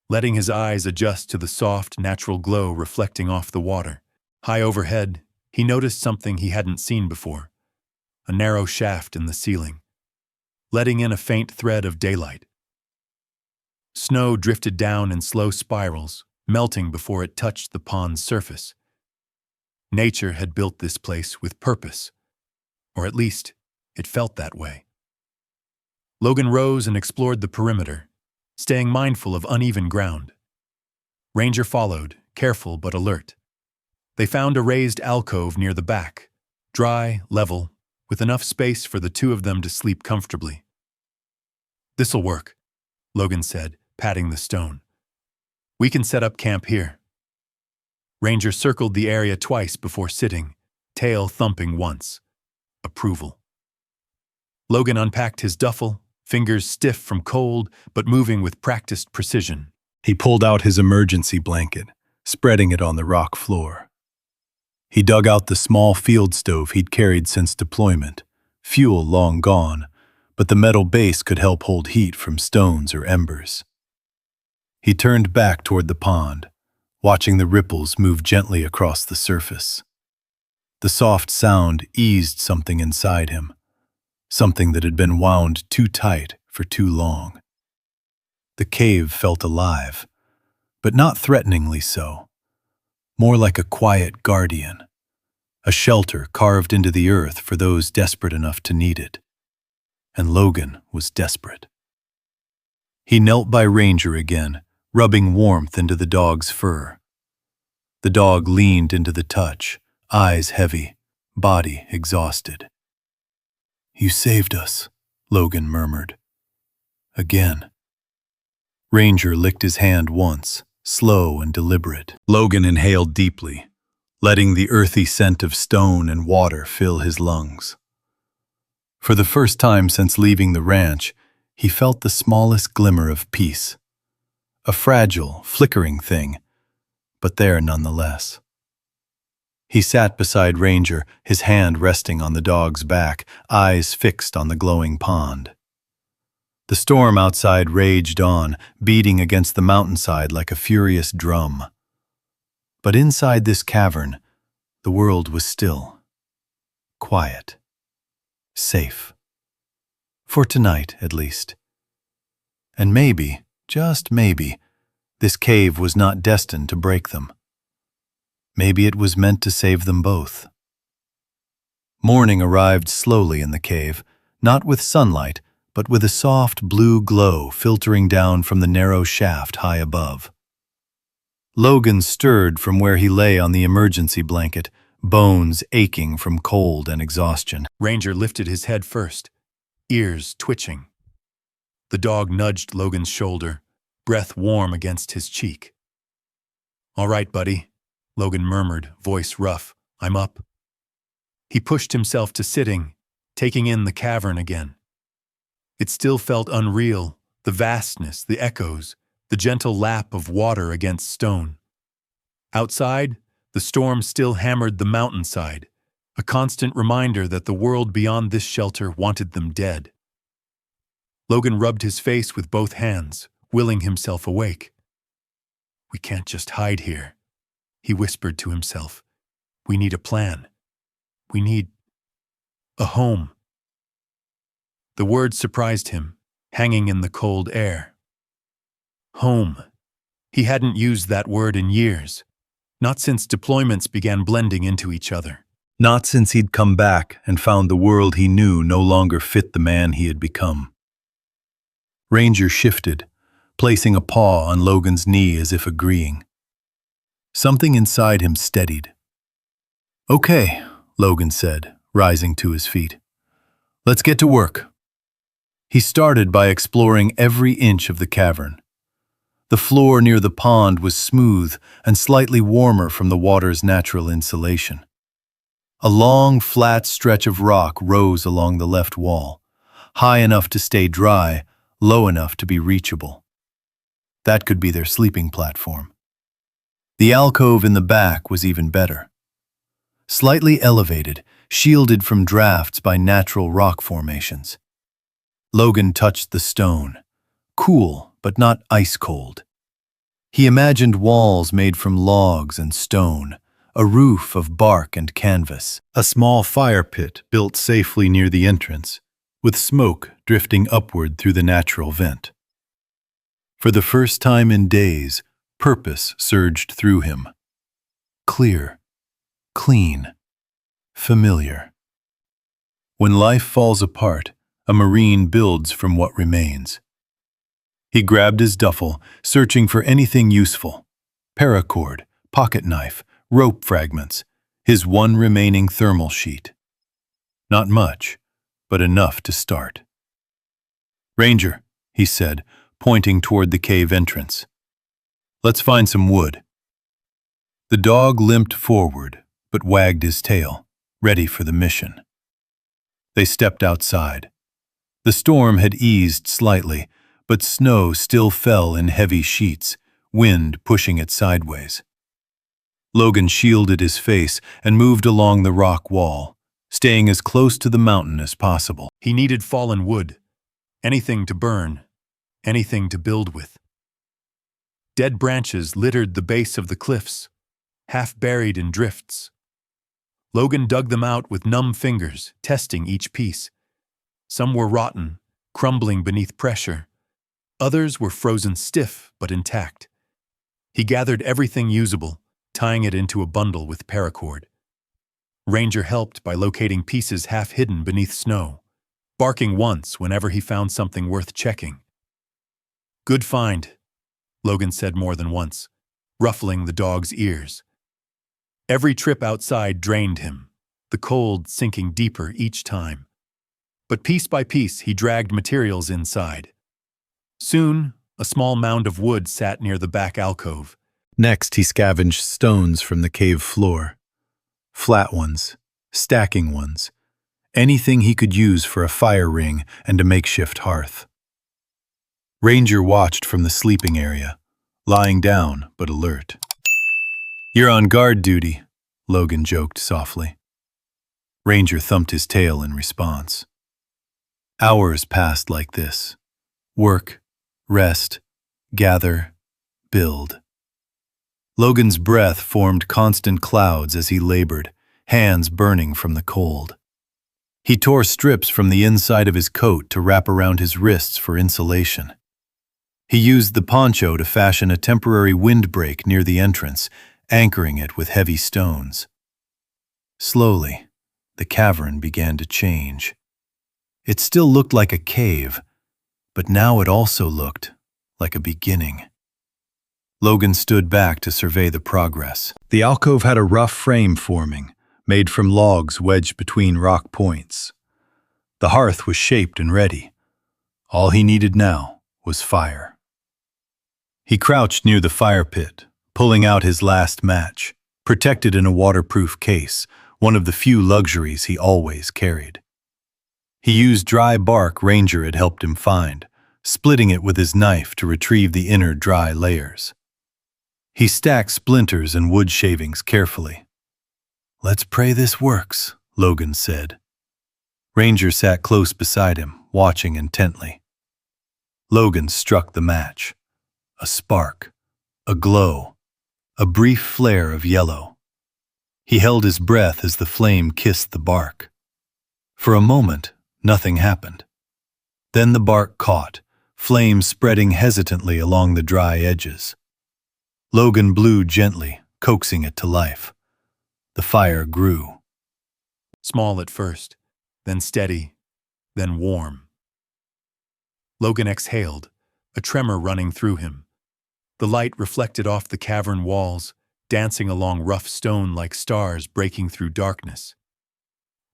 letting his eyes adjust to the soft, natural glow reflecting off the water. High overhead, he noticed something he hadn't seen before. A narrow shaft in the ceiling, letting in a faint thread of daylight. Snow drifted down in slow spirals, melting before it touched the pond's surface. Nature had built this place with purpose, or at least, it felt that way. Logan rose and explored the perimeter, staying mindful of uneven ground. Ranger followed, careful but alert. They found a raised alcove near the back, dry, level, with enough space for the two of them to sleep comfortably. "This'll work," Logan said, patting the stone. "We can set up camp here." Ranger circled the area twice before sitting, tail thumping once. Approval. Logan unpacked his duffel, fingers stiff from cold but moving with practiced precision. He pulled out his emergency blanket, spreading it on the rock floor. He dug out the small field stove he'd carried since deployment, fuel long gone, but the metal base could help hold heat from stones or embers. He turned back toward the pond, watching the ripples move gently across the surface. The soft sound eased something inside him, something that had been wound too tight for too long. The cave felt alive, but not threateningly so. More like a quiet guardian, a shelter carved into the earth for those desperate enough to need it. And Logan was desperate. He knelt by Ranger again, rubbing warmth into the dog's fur. The dog leaned into the touch, eyes heavy, body exhausted. "You saved us," Logan murmured. Again. Ranger licked his hand once, slow and deliberate. Logan inhaled deeply, letting the earthy scent of stone and water fill his lungs. For the first time since leaving the ranch, he felt the smallest glimmer of peace. A fragile, flickering thing, but there nonetheless. He sat beside Ranger, his hand resting on the dog's back, eyes fixed on the glowing pond. The storm outside raged on, beating against the mountainside like a furious drum. But inside this cavern, The world was still, quiet, safe. For tonight, at least. And maybe, just maybe, this cave was not destined to break them. Maybe it was meant to save them both. Morning arrived slowly in the cave, not with sunlight, but with a soft blue glow filtering down from the narrow shaft high above. Logan stirred from where he lay on the emergency blanket, bones aching from cold and exhaustion. Ranger lifted his head first, ears twitching. The dog nudged Logan's shoulder, breath warm against his cheek. "All right, buddy," Logan murmured, voice rough. "I'm up." He pushed himself to sitting, taking in the cavern again. It still felt unreal, the vastness, the echoes, the gentle lap of water against stone. Outside, the storm still hammered the mountainside, a constant reminder that the world beyond this shelter wanted them dead. Logan rubbed his face with both hands, willing himself awake. "We can't just hide here," he whispered to himself. "We need a plan. We need a home." The word surprised him, hanging in the cold air. Home. He hadn't used that word in years, not since deployments began blending into each other. Not since he'd come back and found the world he knew no longer fit the man he had become. Ranger shifted, placing a paw on Logan's knee as if agreeing. Something inside him steadied. "Okay," Logan said, rising to his feet. "Let's get to work." He started by exploring every inch of the cavern. The floor near the pond was smooth and slightly warmer from the water's natural insulation. A long, flat stretch of rock rose along the left wall, high enough to stay dry, low enough to be reachable. That could be their sleeping platform. The alcove in the back was even better. Slightly elevated, shielded from drafts by natural rock formations. Logan touched the stone, cool but not ice-cold. He imagined walls made from logs and stone, a roof of bark and canvas, a small fire pit built safely near the entrance, with smoke drifting upward through the natural vent. For the first time in days, purpose surged through him. Clear, clean, familiar. When life falls apart, a Marine builds from what remains. He grabbed his duffel, searching for anything useful. Paracord, pocket knife, rope fragments, his one remaining thermal sheet. Not much, but enough to start. "Ranger," he said, pointing toward the cave entrance. "Let's find some wood." The dog limped forward, but wagged his tail, ready for the mission. They stepped outside. The storm had eased slightly, but snow still fell in heavy sheets, wind pushing it sideways. Logan shielded his face and moved along the rock wall, staying as close to the mountain as possible. He needed fallen wood, anything to burn, anything to build with. Dead branches littered the base of the cliffs, half buried in drifts. Logan dug them out with numb fingers, testing each piece. Some were rotten, crumbling beneath pressure. Others were frozen stiff but intact. He gathered everything usable, tying it into a bundle with paracord. Ranger helped by locating pieces half hidden beneath snow, barking once whenever he found something worth checking. "Good find," Logan said more than once, ruffling the dog's ears. Every trip outside drained him, the cold sinking deeper each time. But piece by piece he dragged materials inside. Soon, a small mound of wood sat near the back alcove. Next, he scavenged stones from the cave floor. Flat ones, stacking ones, anything he could use for a fire ring and a makeshift hearth. Ranger watched from the sleeping area, lying down but alert. "You're on guard duty," Logan joked softly. Ranger thumped his tail in response. Hours passed like this. Work, rest, gather, build. Logan's breath formed constant clouds as he labored, hands burning from the cold. He tore strips from the inside of his coat to wrap around his wrists for insulation. He used the poncho to fashion a temporary windbreak near the entrance, anchoring it with heavy stones. Slowly, the cavern began to change. It still looked like a cave, but now it also looked like a beginning. Logan stood back to survey the progress. The alcove had a rough frame forming, made from logs wedged between rock points. The hearth was shaped and ready. All he needed now was fire. He crouched near the fire pit, pulling out his last match, protected in a waterproof case, one of the few luxuries he always carried. He used dry bark Ranger had helped him find, splitting it with his knife to retrieve the inner dry layers. He stacked splinters and wood shavings carefully. "Let's pray this works," Logan said. Ranger sat close beside him, watching intently. Logan struck the match. A spark, a glow, a brief flare of yellow. He held his breath as the flame kissed the bark. For a moment, nothing happened. Then the bark caught, flames spreading hesitantly along the dry edges. Logan blew gently, coaxing it to life. The fire grew. Small at first, then steady, then warm. Logan exhaled, a tremor running through him. The light reflected off the cavern walls, dancing along rough stone like stars breaking through darkness.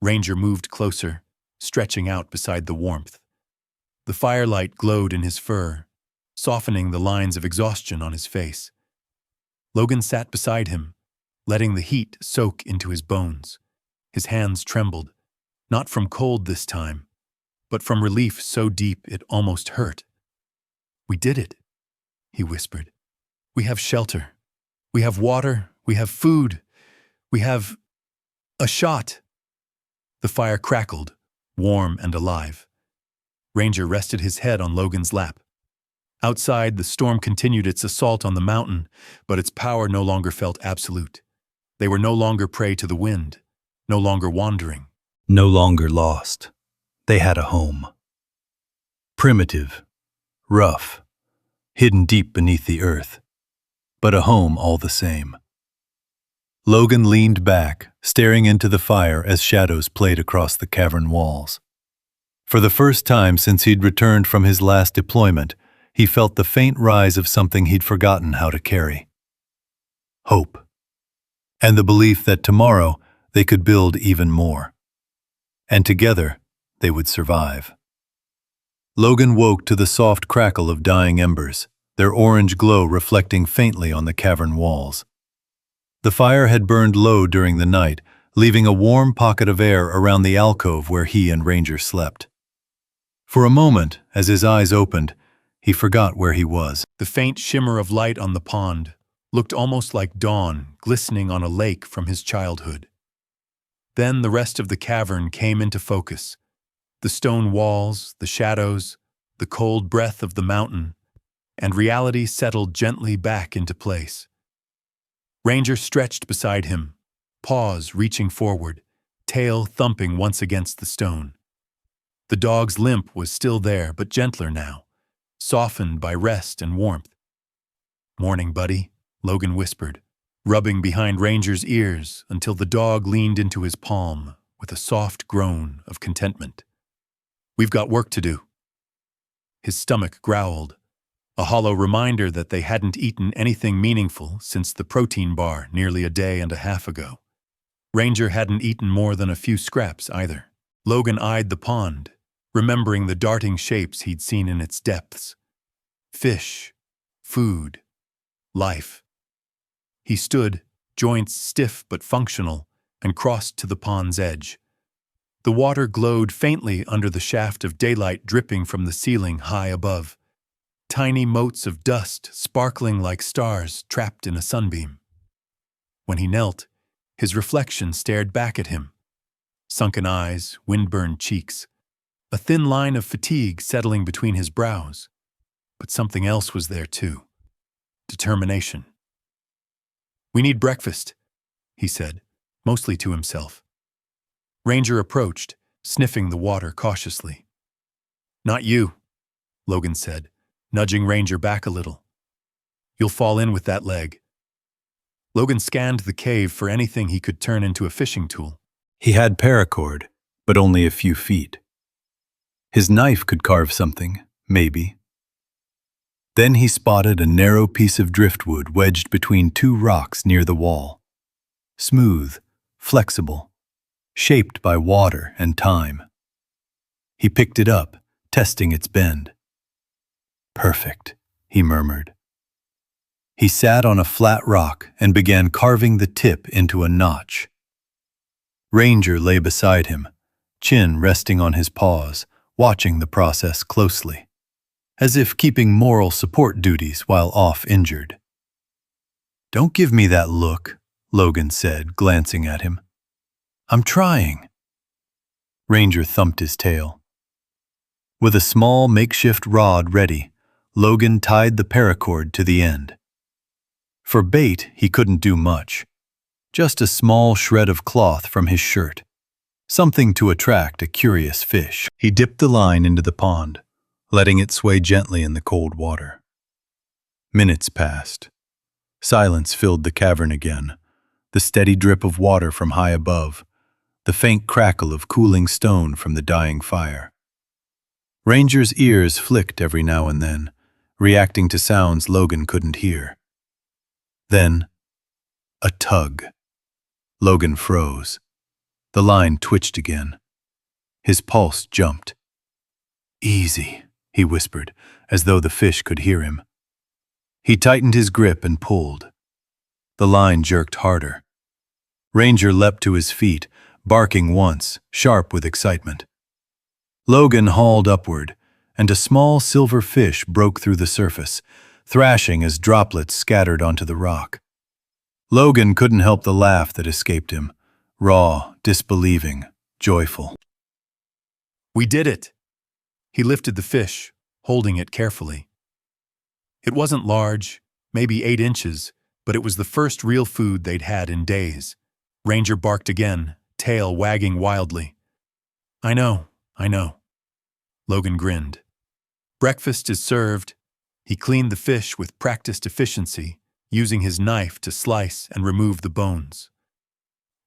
Ranger moved closer, stretching out beside the warmth. The firelight glowed in his fur, softening the lines of exhaustion on his face. Logan sat beside him, letting the heat soak into his bones. His hands trembled, not from cold this time, but from relief so deep it almost hurt. "We did it," he whispered. "We have shelter. We have water. We have food. We have a shot." The fire crackled, warm and alive. Ranger rested his head on Logan's lap. Outside, the storm continued its assault on the mountain, but its power no longer felt absolute. They were no longer prey to the wind, no longer wandering. No longer lost. They had a home. Primitive, rough, hidden deep beneath the earth, but a home all the same. Logan leaned back, staring into the fire as shadows played across the cavern walls. For the first time since he'd returned from his last deployment, he felt the faint rise of something he'd forgotten how to carry. Hope. And the belief that tomorrow they could build even more. And together, they would survive. Logan woke to the soft crackle of dying embers, their orange glow reflecting faintly on the cavern walls. The fire had burned low during the night, leaving a warm pocket of air around the alcove where he and Ranger slept. For a moment, as his eyes opened, he forgot where he was. The faint shimmer of light on the pond looked almost like dawn glistening on a lake from his childhood. Then the rest of the cavern came into focus. The stone walls, the shadows, the cold breath of the mountain, and reality settled gently back into place. Ranger stretched beside him, paws reaching forward, tail thumping once against the stone. The dog's limp was still there, but gentler now, softened by rest and warmth. "Morning, buddy," Logan whispered, rubbing behind Ranger's ears until the dog leaned into his palm with a soft groan of contentment. "We've got work to do." His stomach growled, a hollow reminder that they hadn't eaten anything meaningful since the protein bar nearly a day and a half ago. Ranger hadn't eaten more than a few scraps either. Logan eyed the pond, remembering the darting shapes he'd seen in its depths. Fish, food, life. He stood, joints stiff but functional, and crossed to the pond's edge. The water glowed faintly under the shaft of daylight dripping from the ceiling high above. Tiny motes of dust sparkling like stars trapped in a sunbeam. When he knelt, his reflection stared back at him. Sunken eyes, wind-burned cheeks, a thin line of fatigue settling between his brows. But something else was there too. Determination. "We need breakfast," he said, mostly to himself. Ranger approached, sniffing the water cautiously. "Not you," Logan said, nudging Ranger back a little. "You'll fall in with that leg." Logan scanned the cave for anything he could turn into a fishing tool. He had paracord, but only a few feet. His knife could carve something, maybe. Then he spotted a narrow piece of driftwood wedged between two rocks near the wall. Smooth, flexible, shaped by water and time. He picked it up, testing its bend. "Perfect," he murmured. He sat on a flat rock and began carving the tip into a notch. Ranger lay beside him, chin resting on his paws, watching the process closely, as if keeping moral support duties while off injured. "Don't give me that look," Logan said, glancing at him. "I'm trying." Ranger thumped his tail. With a small makeshift rod ready, Logan tied the paracord to the end. For bait, he couldn't do much. Just a small shred of cloth from his shirt. Something to attract a curious fish. He dipped the line into the pond, letting it sway gently in the cold water. Minutes passed. Silence filled the cavern again, the steady drip of water from high above, the faint crackle of cooling stone from the dying fire. Ranger's ears flicked every now and then, reacting to sounds Logan couldn't hear. Then, a tug. Logan froze. The line twitched again. His pulse jumped. "Easy," he whispered, as though the fish could hear him. He tightened his grip and pulled. The line jerked harder. Ranger leapt to his feet, barking once, sharp with excitement. Logan hauled upward, and a small silver fish broke through the surface, thrashing as droplets scattered onto the rock. Logan couldn't help the laugh that escaped him, raw, disbelieving, joyful. "We did it!" He lifted the fish, holding it carefully. It wasn't large, maybe 8 inches, but it was the first real food they'd had in days. Ranger barked again, tail wagging wildly. I know. Logan grinned. "Breakfast is served." He cleaned the fish with practiced efficiency, using his knife to slice and remove the bones.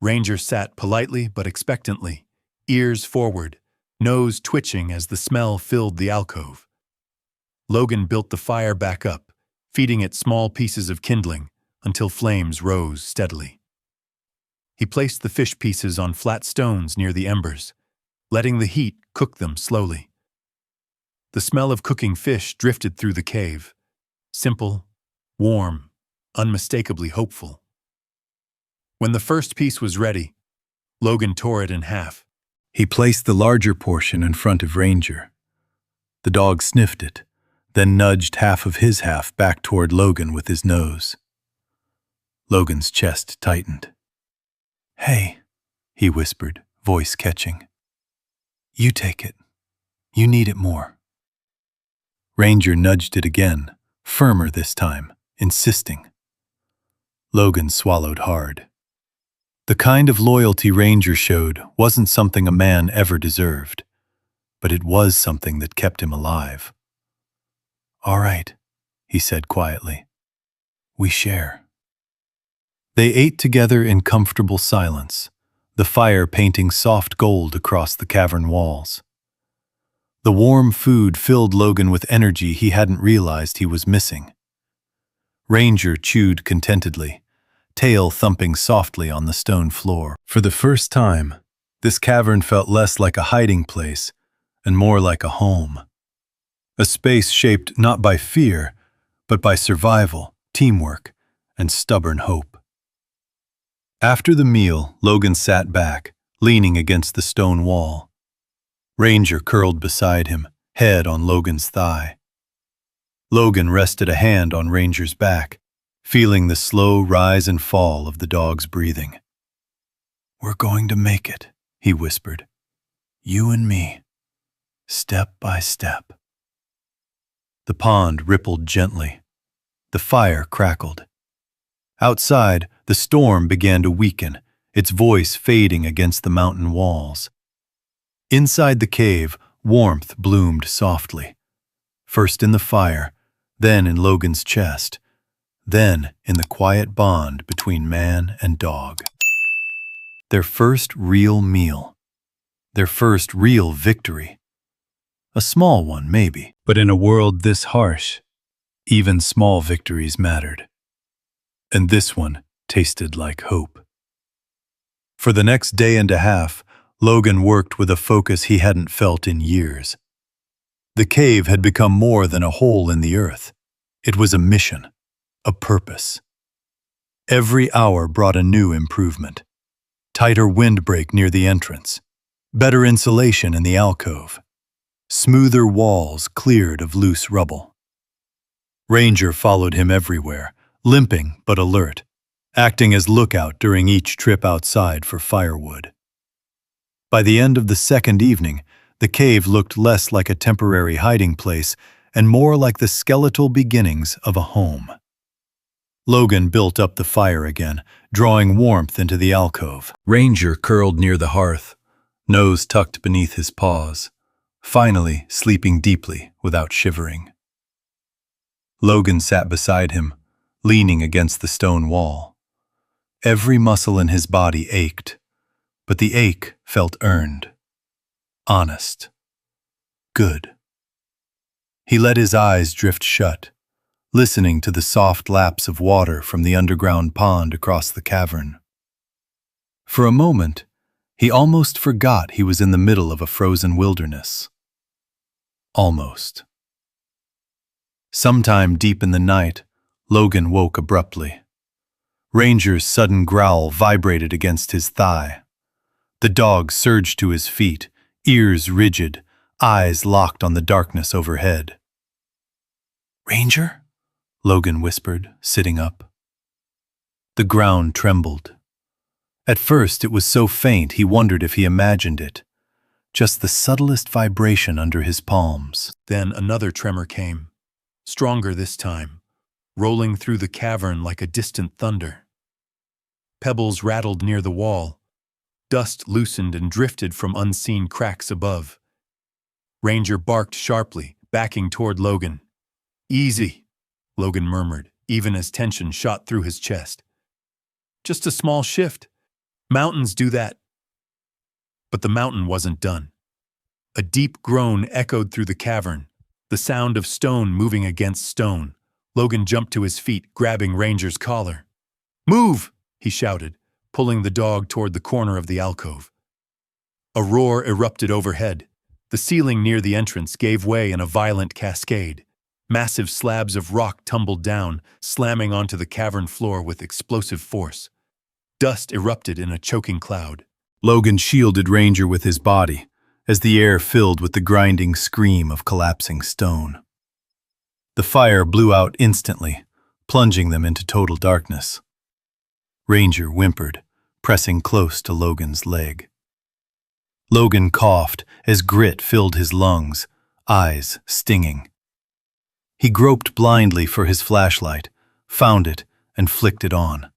Ranger sat politely but expectantly, ears forward, nose twitching as the smell filled the alcove. Logan built the fire back up, feeding it small pieces of kindling until flames rose steadily. He placed the fish pieces on flat stones near the embers, letting the heat cook them slowly. The smell of cooking fish drifted through the cave, simple, warm, unmistakably hopeful. When the first piece was ready, Logan tore it in half. He placed the larger portion in front of Ranger. The dog sniffed it, then nudged half of his half back toward Logan with his nose. Logan's chest tightened. "Hey," he whispered, voice catching. "You take it. You need it more." Ranger nudged it again, firmer this time, insisting. Logan swallowed hard. The kind of loyalty Ranger showed wasn't something a man ever deserved, but it was something that kept him alive. "All right," he said quietly. "We share." They ate together in comfortable silence, the fire painting soft gold across the cavern walls. The warm food filled Logan with energy he hadn't realized he was missing. Ranger chewed contentedly, tail thumping softly on the stone floor. For the first time, this cavern felt less like a hiding place and more like a home. A space shaped not by fear, but by survival, teamwork, and stubborn hope. After the meal, Logan sat back, leaning against the stone wall. Ranger curled beside him, head on Logan's thigh. Logan rested a hand on Ranger's back, feeling the slow rise and fall of the dog's breathing. "We're going to make it," he whispered. "You and me, step by step." The pond rippled gently. The fire crackled. Outside, the storm began to weaken, its voice fading against the mountain walls. Inside the cave, warmth bloomed softly. First in the fire, then in Logan's chest, then in the quiet bond between man and dog. Their first real meal. Their first real victory. A small one, maybe. But in a world this harsh, even small victories mattered. And this one tasted like hope. For the next day and a half, Logan worked with a focus he hadn't felt in years. The cave had become more than a hole in the earth. It was a mission, a purpose. Every hour brought a new improvement. Tighter windbreak near the entrance, better insulation in the alcove, smoother walls cleared of loose rubble. Ranger followed him everywhere, limping but alert, acting as lookout during each trip outside for firewood. By the end of the second evening, the cave looked less like a temporary hiding place and more like the skeletal beginnings of a home. Logan built up the fire again, drawing warmth into the alcove. Ranger curled near the hearth, nose tucked beneath his paws, finally sleeping deeply without shivering. Logan sat beside him, leaning against the stone wall. Every muscle in his body ached, but the ache felt earned, honest, good. He let his eyes drift shut, listening to the soft laps of water from the underground pond across the cavern. For a moment, he almost forgot he was in the middle of a frozen wilderness. Almost. Sometime deep in the night, Logan woke abruptly. Ranger's sudden growl vibrated against his thigh. The dog surged to his feet, ears rigid, eyes locked on the darkness overhead. "Ranger?" Logan whispered, sitting up. The ground trembled. At first it was so faint he wondered if he imagined it, just the subtlest vibration under his palms. Then another tremor came, stronger this time, rolling through the cavern like a distant thunder. Pebbles rattled near the wall. Dust loosened and drifted from unseen cracks above. Ranger barked sharply, backing toward Logan. "Easy," Logan murmured, even as tension shot through his chest. "Just a small shift. Mountains do that." But the mountain wasn't done. A deep groan echoed through the cavern, the sound of stone moving against stone. Logan jumped to his feet, grabbing Ranger's collar. "Move!" he shouted, pulling the dog toward the corner of the alcove. A roar erupted overhead. The ceiling near the entrance gave way in a violent cascade. Massive slabs of rock tumbled down, slamming onto the cavern floor with explosive force. Dust erupted in a choking cloud. Logan shielded Ranger with his body, as the air filled with the grinding scream of collapsing stone. The fire blew out instantly, plunging them into total darkness. Ranger whimpered, pressing close to Logan's leg. Logan coughed as grit filled his lungs, eyes stinging. He groped blindly for his flashlight, found it, and flicked it on.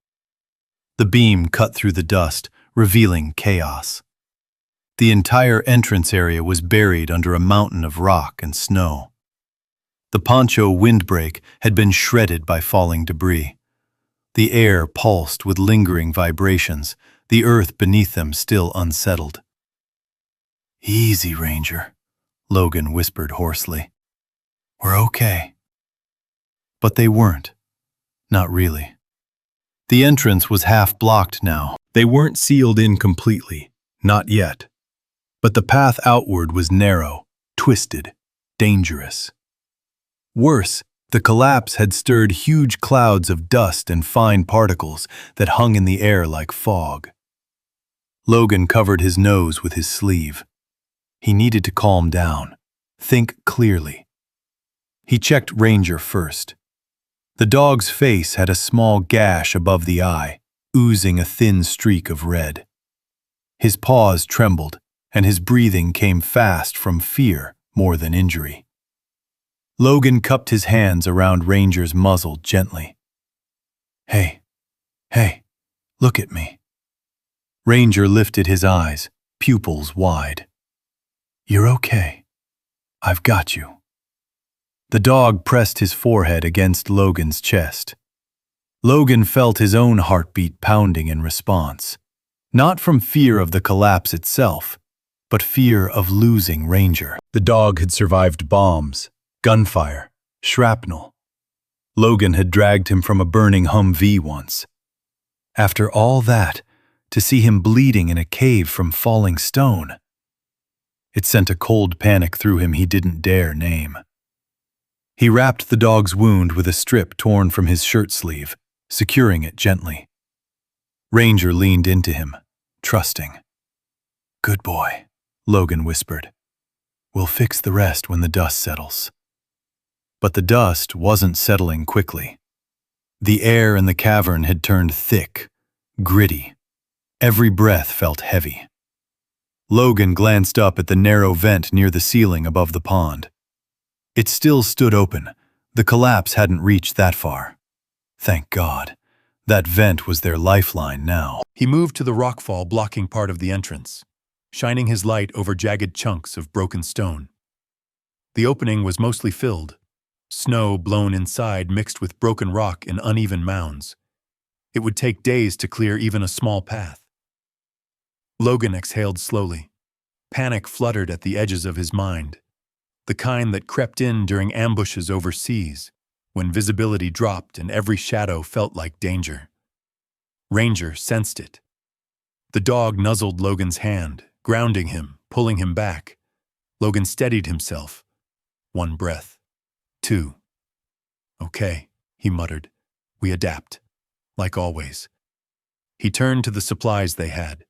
The beam cut through the dust, revealing chaos. The entire entrance area was buried under a mountain of rock and snow. The poncho windbreak had been shredded by falling debris. The air pulsed with lingering vibrations, the earth beneath them still unsettled. "Easy, Ranger," Logan whispered hoarsely. "We're okay." But they weren't. Not really. The entrance was half blocked now. They weren't sealed in completely, not yet. But the path outward was narrow, twisted, dangerous. Worse, the collapse had stirred huge clouds of dust and fine particles that hung in the air like fog. Logan covered his nose with his sleeve. He needed to calm down, think clearly. He checked Ranger first. The dog's face had a small gash above the eye, oozing a thin streak of red. His paws trembled, and his breathing came fast from fear more than injury. Logan cupped his hands around Ranger's muzzle gently. "Hey, "Hey, look at me." Ranger lifted his eyes, pupils wide. "You're okay. I've got you." The dog pressed his forehead against Logan's chest. Logan felt his own heartbeat pounding in response, not from fear of the collapse itself, but fear of losing Ranger. The dog had survived bombs, gunfire, shrapnel. Logan had dragged him from a burning Humvee once. After all that, to see him bleeding in a cave from falling stone. It sent a cold panic through him he didn't dare name. He wrapped the dog's wound with a strip torn from his shirt sleeve, securing it gently. Ranger leaned into him, trusting. "Good boy," Logan whispered. "We'll fix the rest when the dust settles." But the dust wasn't settling quickly. The air in the cavern had turned thick, gritty. Every breath felt heavy. Logan glanced up at the narrow vent near the ceiling above the pond. It still stood open. The collapse hadn't reached that far. Thank God. That vent was their lifeline now. He moved to the rockfall blocking part of the entrance, shining his light over jagged chunks of broken stone. The opening was mostly filled, snow blown inside mixed with broken rock in uneven mounds. It would take days to clear even a small path. Logan exhaled slowly. Panic fluttered at the edges of his mind, the kind that crept in during ambushes overseas, when visibility dropped and every shadow felt like danger. Ranger sensed it. The dog nuzzled Logan's hand, grounding him, pulling him back. Logan steadied himself. 1 breath. 2. "Okay," he muttered. "We adapt. Like always." He turned to the supplies they had.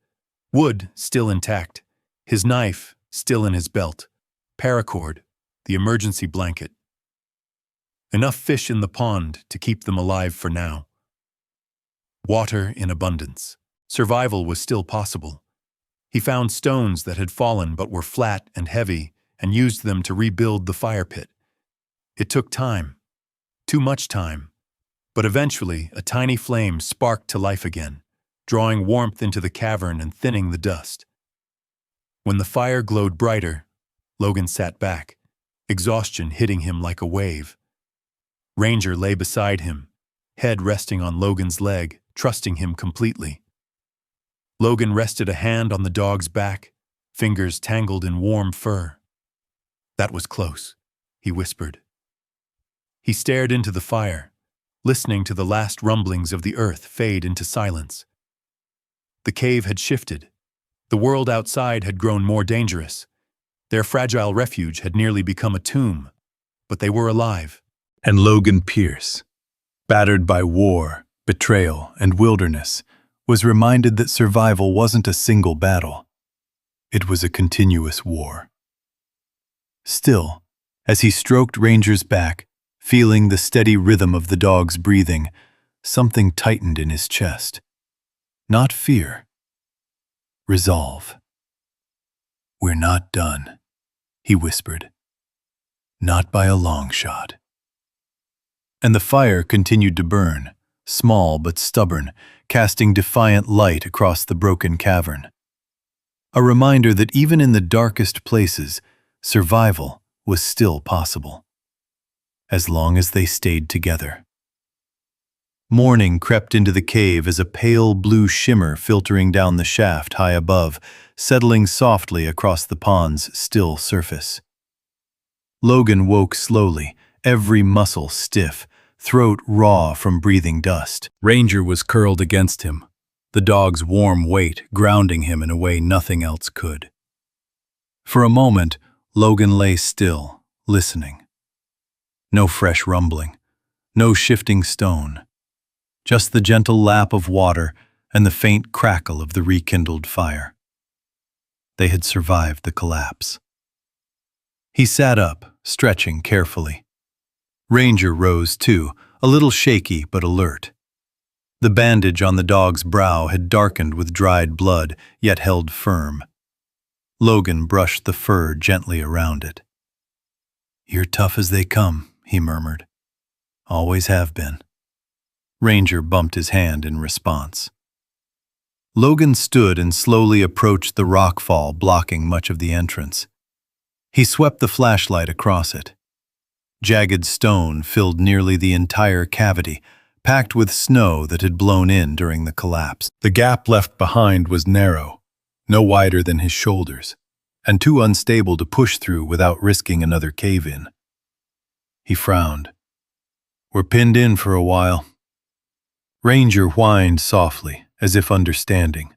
Wood still intact, his knife still in his belt, paracord, the emergency blanket. Enough fish in the pond to keep them alive for now. Water in abundance. Survival was still possible. He found stones that had fallen but were flat and heavy and used them to rebuild the fire pit. It took time, too much time, but eventually a tiny flame sparked to life again, drawing warmth into the cavern and thinning the dust. When the fire glowed brighter, Logan sat back, exhaustion hitting him like a wave. Ranger lay beside him, head resting on Logan's leg, trusting him completely. Logan rested a hand on the dog's back, fingers tangled in warm fur. "That was close," he whispered. He stared into the fire, listening to the last rumblings of the earth fade into silence. The cave had shifted. The world outside had grown more dangerous. Their fragile refuge had nearly become a tomb, but they were alive. And Logan Pierce, battered by war, betrayal, and wilderness, was reminded that survival wasn't a single battle. It was a continuous war. Still, as he stroked Ranger's back, feeling the steady rhythm of the dog's breathing, something tightened in his chest. Not fear. Resolve. "We're not done," he whispered. "Not by a long shot." And the fire continued to burn, small but stubborn, casting defiant light across the broken cavern. A reminder that even in the darkest places, survival was still possible, as long as they stayed together. Morning crept into the cave as a pale blue shimmer filtering down the shaft high above, settling softly across the pond's still surface. Logan woke slowly, every muscle stiff, throat raw from breathing dust. Ranger was curled against him, the dog's warm weight grounding him in a way nothing else could. For a moment, Logan lay still, listening. No fresh rumbling, no shifting stone. Just the gentle lap of water and the faint crackle of the rekindled fire. They had survived the collapse. He sat up, stretching carefully. Ranger rose too, a little shaky but alert. The bandage on the dog's brow had darkened with dried blood, yet held firm. Logan brushed the fur gently around it. "You're tough as they come," he murmured. "Always have been." Ranger bumped his hand in response. Logan stood and slowly approached the rockfall blocking much of the entrance. He swept the flashlight across it. Jagged stone filled nearly the entire cavity, packed with snow that had blown in during the collapse. The gap left behind was narrow, no wider than his shoulders, and too unstable to push through without risking another cave-in. He frowned. "We're pinned in for a while." Ranger whined softly, as if understanding.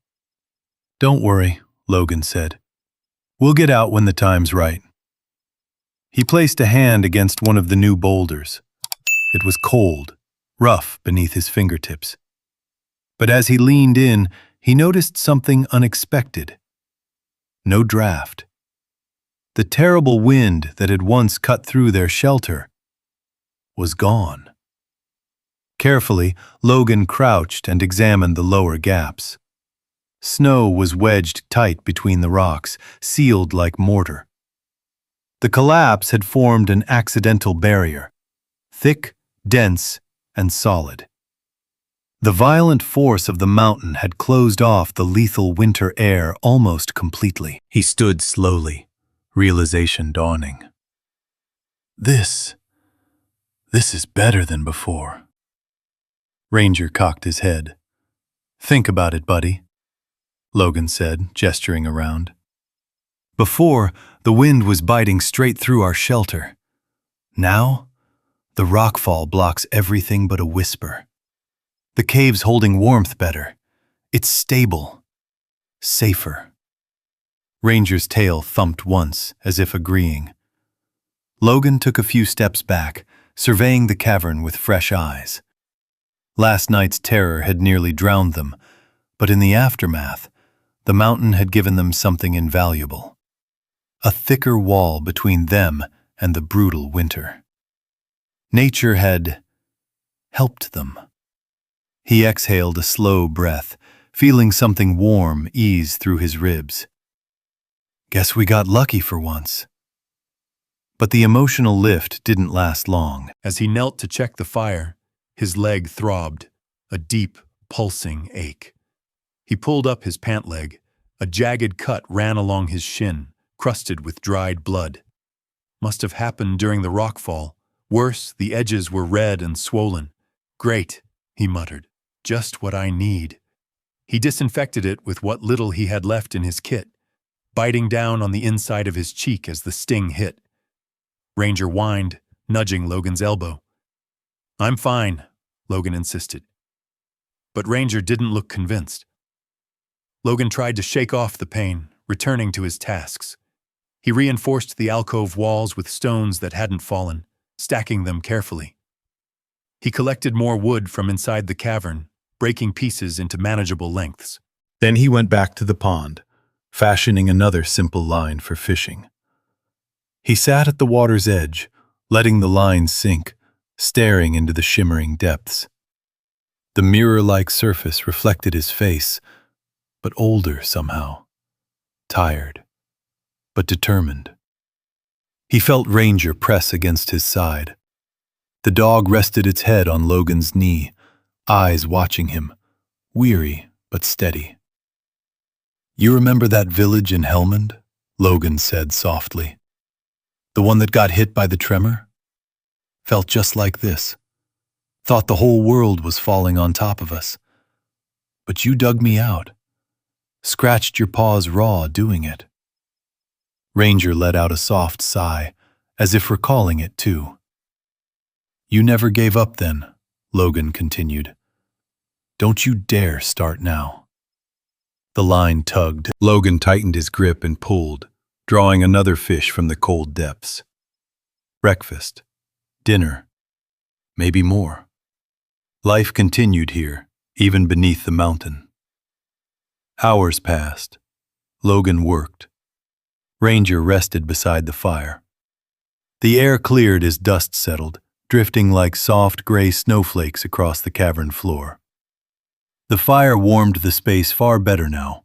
"Don't worry," Logan said. "We'll get out when the time's right." He placed a hand against one of the new boulders. It was cold, rough beneath his fingertips. But as he leaned in, he noticed something unexpected. No draft. The terrible wind that had once cut through their shelter was gone. Carefully, Logan crouched and examined the lower gaps. Snow was wedged tight between the rocks, sealed like mortar. The collapse had formed an accidental barrier, thick, dense, and solid. The violent force of the mountain had closed off the lethal winter air almost completely. He stood slowly, realization dawning. This is better than before." Ranger cocked his head. "Think about it, buddy," Logan said, gesturing around. "Before, the wind was biting straight through our shelter. Now, the rockfall blocks everything but a whisper. The cave's holding warmth better. It's stable. Safer." Ranger's tail thumped once, as if agreeing. Logan took a few steps back, surveying the cavern with fresh eyes. Last night's terror had nearly drowned them, but in the aftermath, the mountain had given them something invaluable. A thicker wall between them and the brutal winter. Nature had helped them. He exhaled a slow breath, feeling something warm ease through his ribs. "Guess we got lucky for once." But the emotional lift didn't last long. As he knelt to check the fire, his leg throbbed, a deep, pulsing ache. He pulled up his pant leg. A jagged cut ran along his shin, crusted with dried blood. Must have happened during the rockfall. Worse, the edges were red and swollen. "Great," he muttered. "Just what I need." He disinfected it with what little he had left in his kit, biting down on the inside of his cheek as the sting hit. Ranger whined, nudging Logan's elbow. "I'm fine," Logan insisted. But Ranger didn't look convinced. Logan tried to shake off the pain, returning to his tasks. He reinforced the alcove walls with stones that hadn't fallen, stacking them carefully. He collected more wood from inside the cavern, breaking pieces into manageable lengths. Then he went back to the pond, fashioning another simple line for fishing. He sat at the water's edge, letting the line sink, staring into the shimmering depths. The mirror-like surface reflected his face, but older somehow, tired, but determined. He felt Ranger press against his side. The dog rested its head on Logan's knee, eyes watching him, weary but steady. "You remember that village in Helmand?" Logan said softly. "The one that got hit by the tremor? Felt just like this. Thought the whole world was falling on top of us. But you dug me out. Scratched your paws raw doing it." Ranger let out a soft sigh, as if recalling it too. "You never gave up then," Logan continued. "Don't you dare start now." The line tugged. Logan tightened his grip and pulled, drawing another fish from the cold depths. Breakfast, dinner, maybe more. Life continued here, even beneath the mountain. Hours passed. Logan worked. Ranger rested beside the fire. The air cleared as dust settled, drifting like soft gray snowflakes across the cavern floor. The fire warmed the space far better now.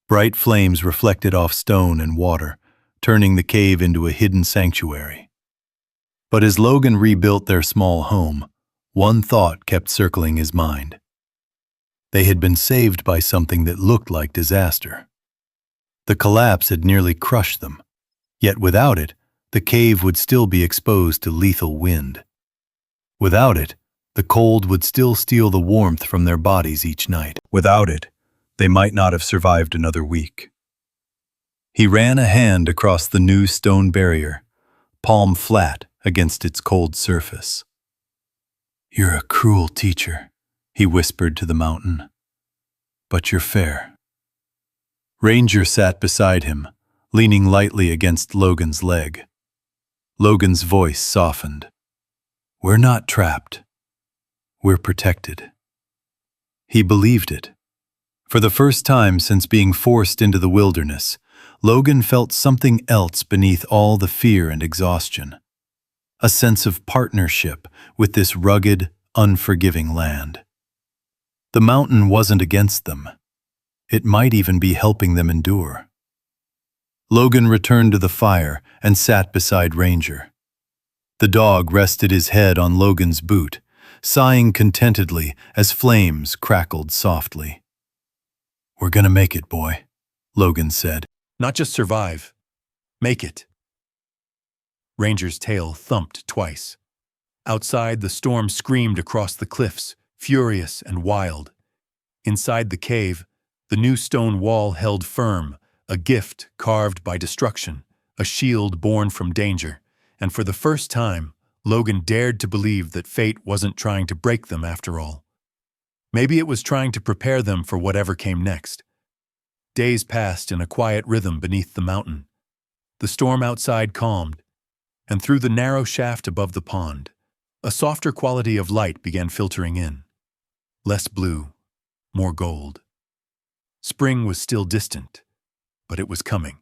Bright flames reflected off stone and water, turning the cave into a hidden sanctuary. But as Logan rebuilt their small home, One thought kept circling his mind. They had been saved by something that looked like disaster. The collapse had nearly crushed them, yet without it, the cave would still be exposed to lethal wind. Without it, the cold would still steal the warmth from their bodies each night. Without it, they might not have survived another week. He ran a hand across the new stone barrier, palm flat against its cold surface. "You're a cruel teacher," he whispered to the mountain. "But you're fair." Ranger sat beside him, leaning lightly against Logan's leg. Logan's voice softened. "We're not trapped. We're protected." He believed it. For the first time since being forced into the wilderness, Logan felt something else beneath all the fear and exhaustion. A sense of partnership with this rugged, unforgiving land. The mountain wasn't against them. It might even be helping them endure. Logan returned to the fire and sat beside Ranger. The dog rested his head on Logan's boot, sighing contentedly as flames crackled softly. "We're gonna make it, boy," Logan said. Not just survive. Make it. Ranger's tail thumped twice. Outside, the storm screamed across the cliffs, furious and wild. Inside the cave, the new stone wall held firm, a gift carved by destruction, a shield born from danger, and for the first time, Logan dared to believe that fate wasn't trying to break them after all. Maybe it was trying to prepare them for whatever came next. Days passed in a quiet rhythm beneath the mountain. The storm outside calmed, and through the narrow shaft above the pond, a softer quality of light began filtering in. Less blue, more gold. Spring was still distant, but it was coming.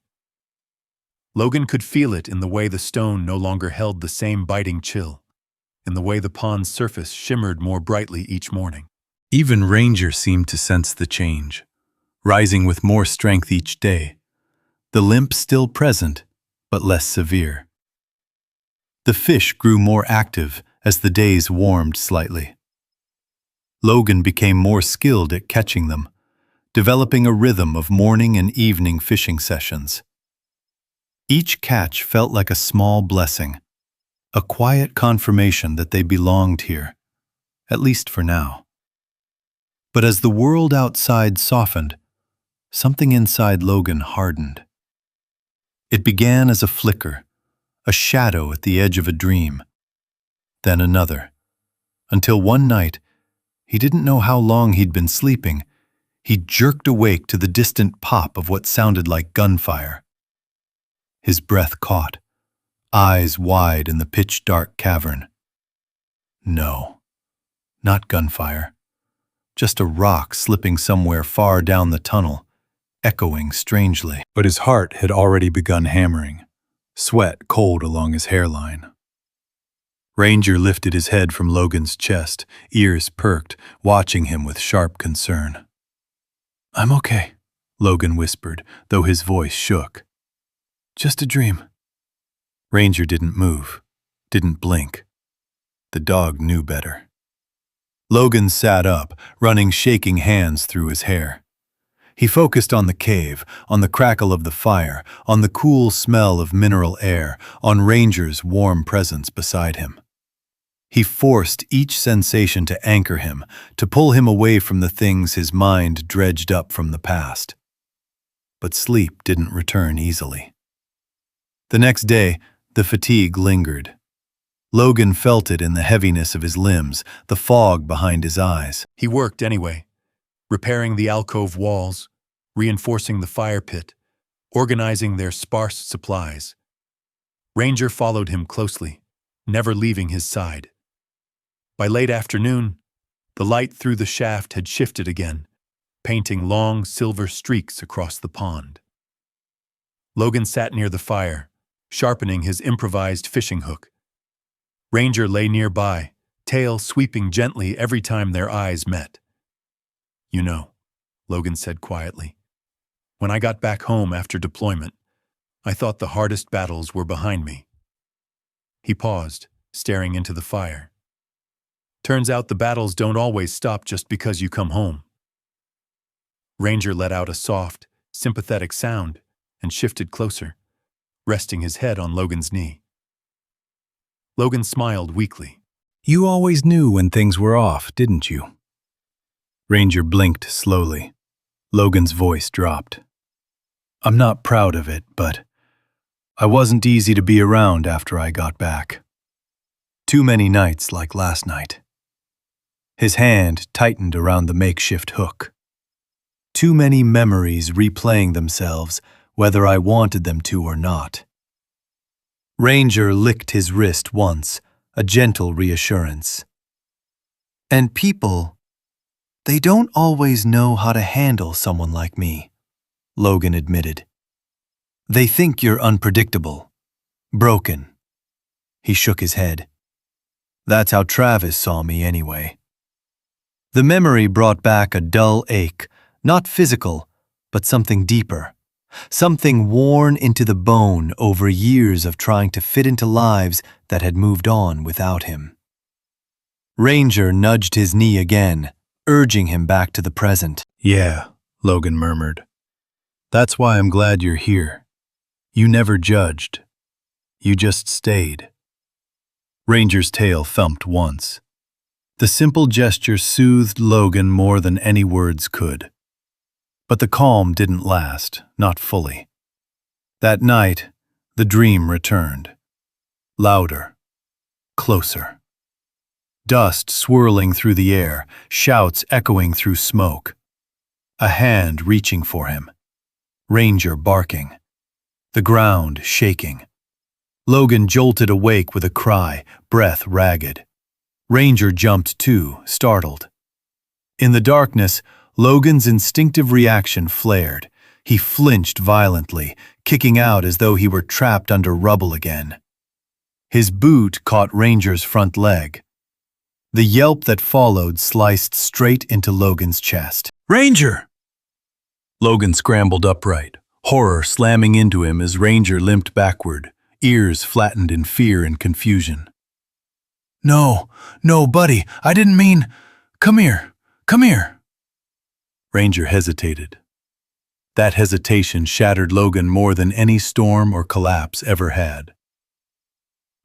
Logan could feel it in the way the stone no longer held the same biting chill, in the way the pond's surface shimmered more brightly each morning. Even Ranger seemed to sense the change, rising with more strength each day, the limp still present, but less severe. The fish grew more active as the days warmed slightly. Logan became more skilled at catching them, developing a rhythm of morning and evening fishing sessions. Each catch felt like a small blessing, a quiet confirmation that they belonged here, at least for now. But as the world outside softened, something inside Logan hardened. It began as a flicker, a shadow at the edge of a dream, then another, until one night, he didn't know how long he'd been sleeping, he jerked awake to the distant pop of what sounded like gunfire. His breath caught, eyes wide in the pitch-dark cavern. No, not gunfire, just a rock slipping somewhere far down the tunnel, echoing strangely. But his heart had already begun hammering, sweat cold along his hairline. Ranger lifted his head from Logan's chest, ears perked, watching him with sharp concern. "I'm okay," Logan whispered, though his voice shook. "Just a dream." Ranger didn't move, didn't blink. The dog knew better. Logan sat up, running shaking hands through his hair. He focused on the cave, on the crackle of the fire, on the cool smell of mineral air, on Ranger's warm presence beside him. He forced each sensation to anchor him, to pull him away from the things his mind dredged up from the past. But sleep didn't return easily. The next day, the fatigue lingered. Logan felt it in the heaviness of his limbs, the fog behind his eyes. He worked anyway, repairing the alcove walls, reinforcing the fire pit, organizing their sparse supplies. Ranger followed him closely, never leaving his side. By late afternoon, the light through the shaft had shifted again, painting long silver streaks across the pond. Logan sat near the fire, sharpening his improvised fishing hook. Ranger lay nearby, tail sweeping gently every time their eyes met. "You know," Logan said quietly, "when I got back home after deployment, I thought the hardest battles were behind me." He paused, staring into the fire. Turns out the battles don't always stop just because you come home. Ranger let out a soft, sympathetic sound and shifted closer, resting his head on Logan's knee. Logan smiled weakly. You always knew when things were off, didn't you? Ranger blinked slowly. Logan's voice dropped. I'm not proud of it, but I wasn't easy to be around after I got back. Too many nights like last night. His hand tightened around the makeshift hook. Too many memories replaying themselves, whether I wanted them to or not. Ranger licked his wrist once, a gentle reassurance. And people, they don't always know how to handle someone like me, Logan admitted. They think you're unpredictable, broken. He shook his head. That's how Travis saw me anyway. The memory brought back a dull ache, not physical, but something deeper. Something worn into the bone over years of trying to fit into lives that had moved on without him. Ranger nudged his knee again, urging him back to the present. Yeah, Logan murmured. That's why I'm glad you're here. You never judged. You just stayed. Ranger's tail thumped once. The simple gesture soothed Logan more than any words could. But the calm didn't last, not fully. That night, the dream returned. Louder. Closer. Dust swirling through the air, shouts echoing through smoke. A hand reaching for him. Ranger barking. The ground shaking. Logan jolted awake with a cry, breath ragged. Ranger jumped too, startled. In the darkness, Logan's instinctive reaction flared. He flinched violently, kicking out as though he were trapped under rubble again. His boot caught Ranger's front leg. The yelp that followed sliced straight into Logan's chest. Ranger! Logan scrambled upright, horror slamming into him as Ranger limped backward, ears flattened in fear and confusion. No, buddy, I didn't mean… Come here. Ranger hesitated. That hesitation shattered Logan more than any storm or collapse ever had.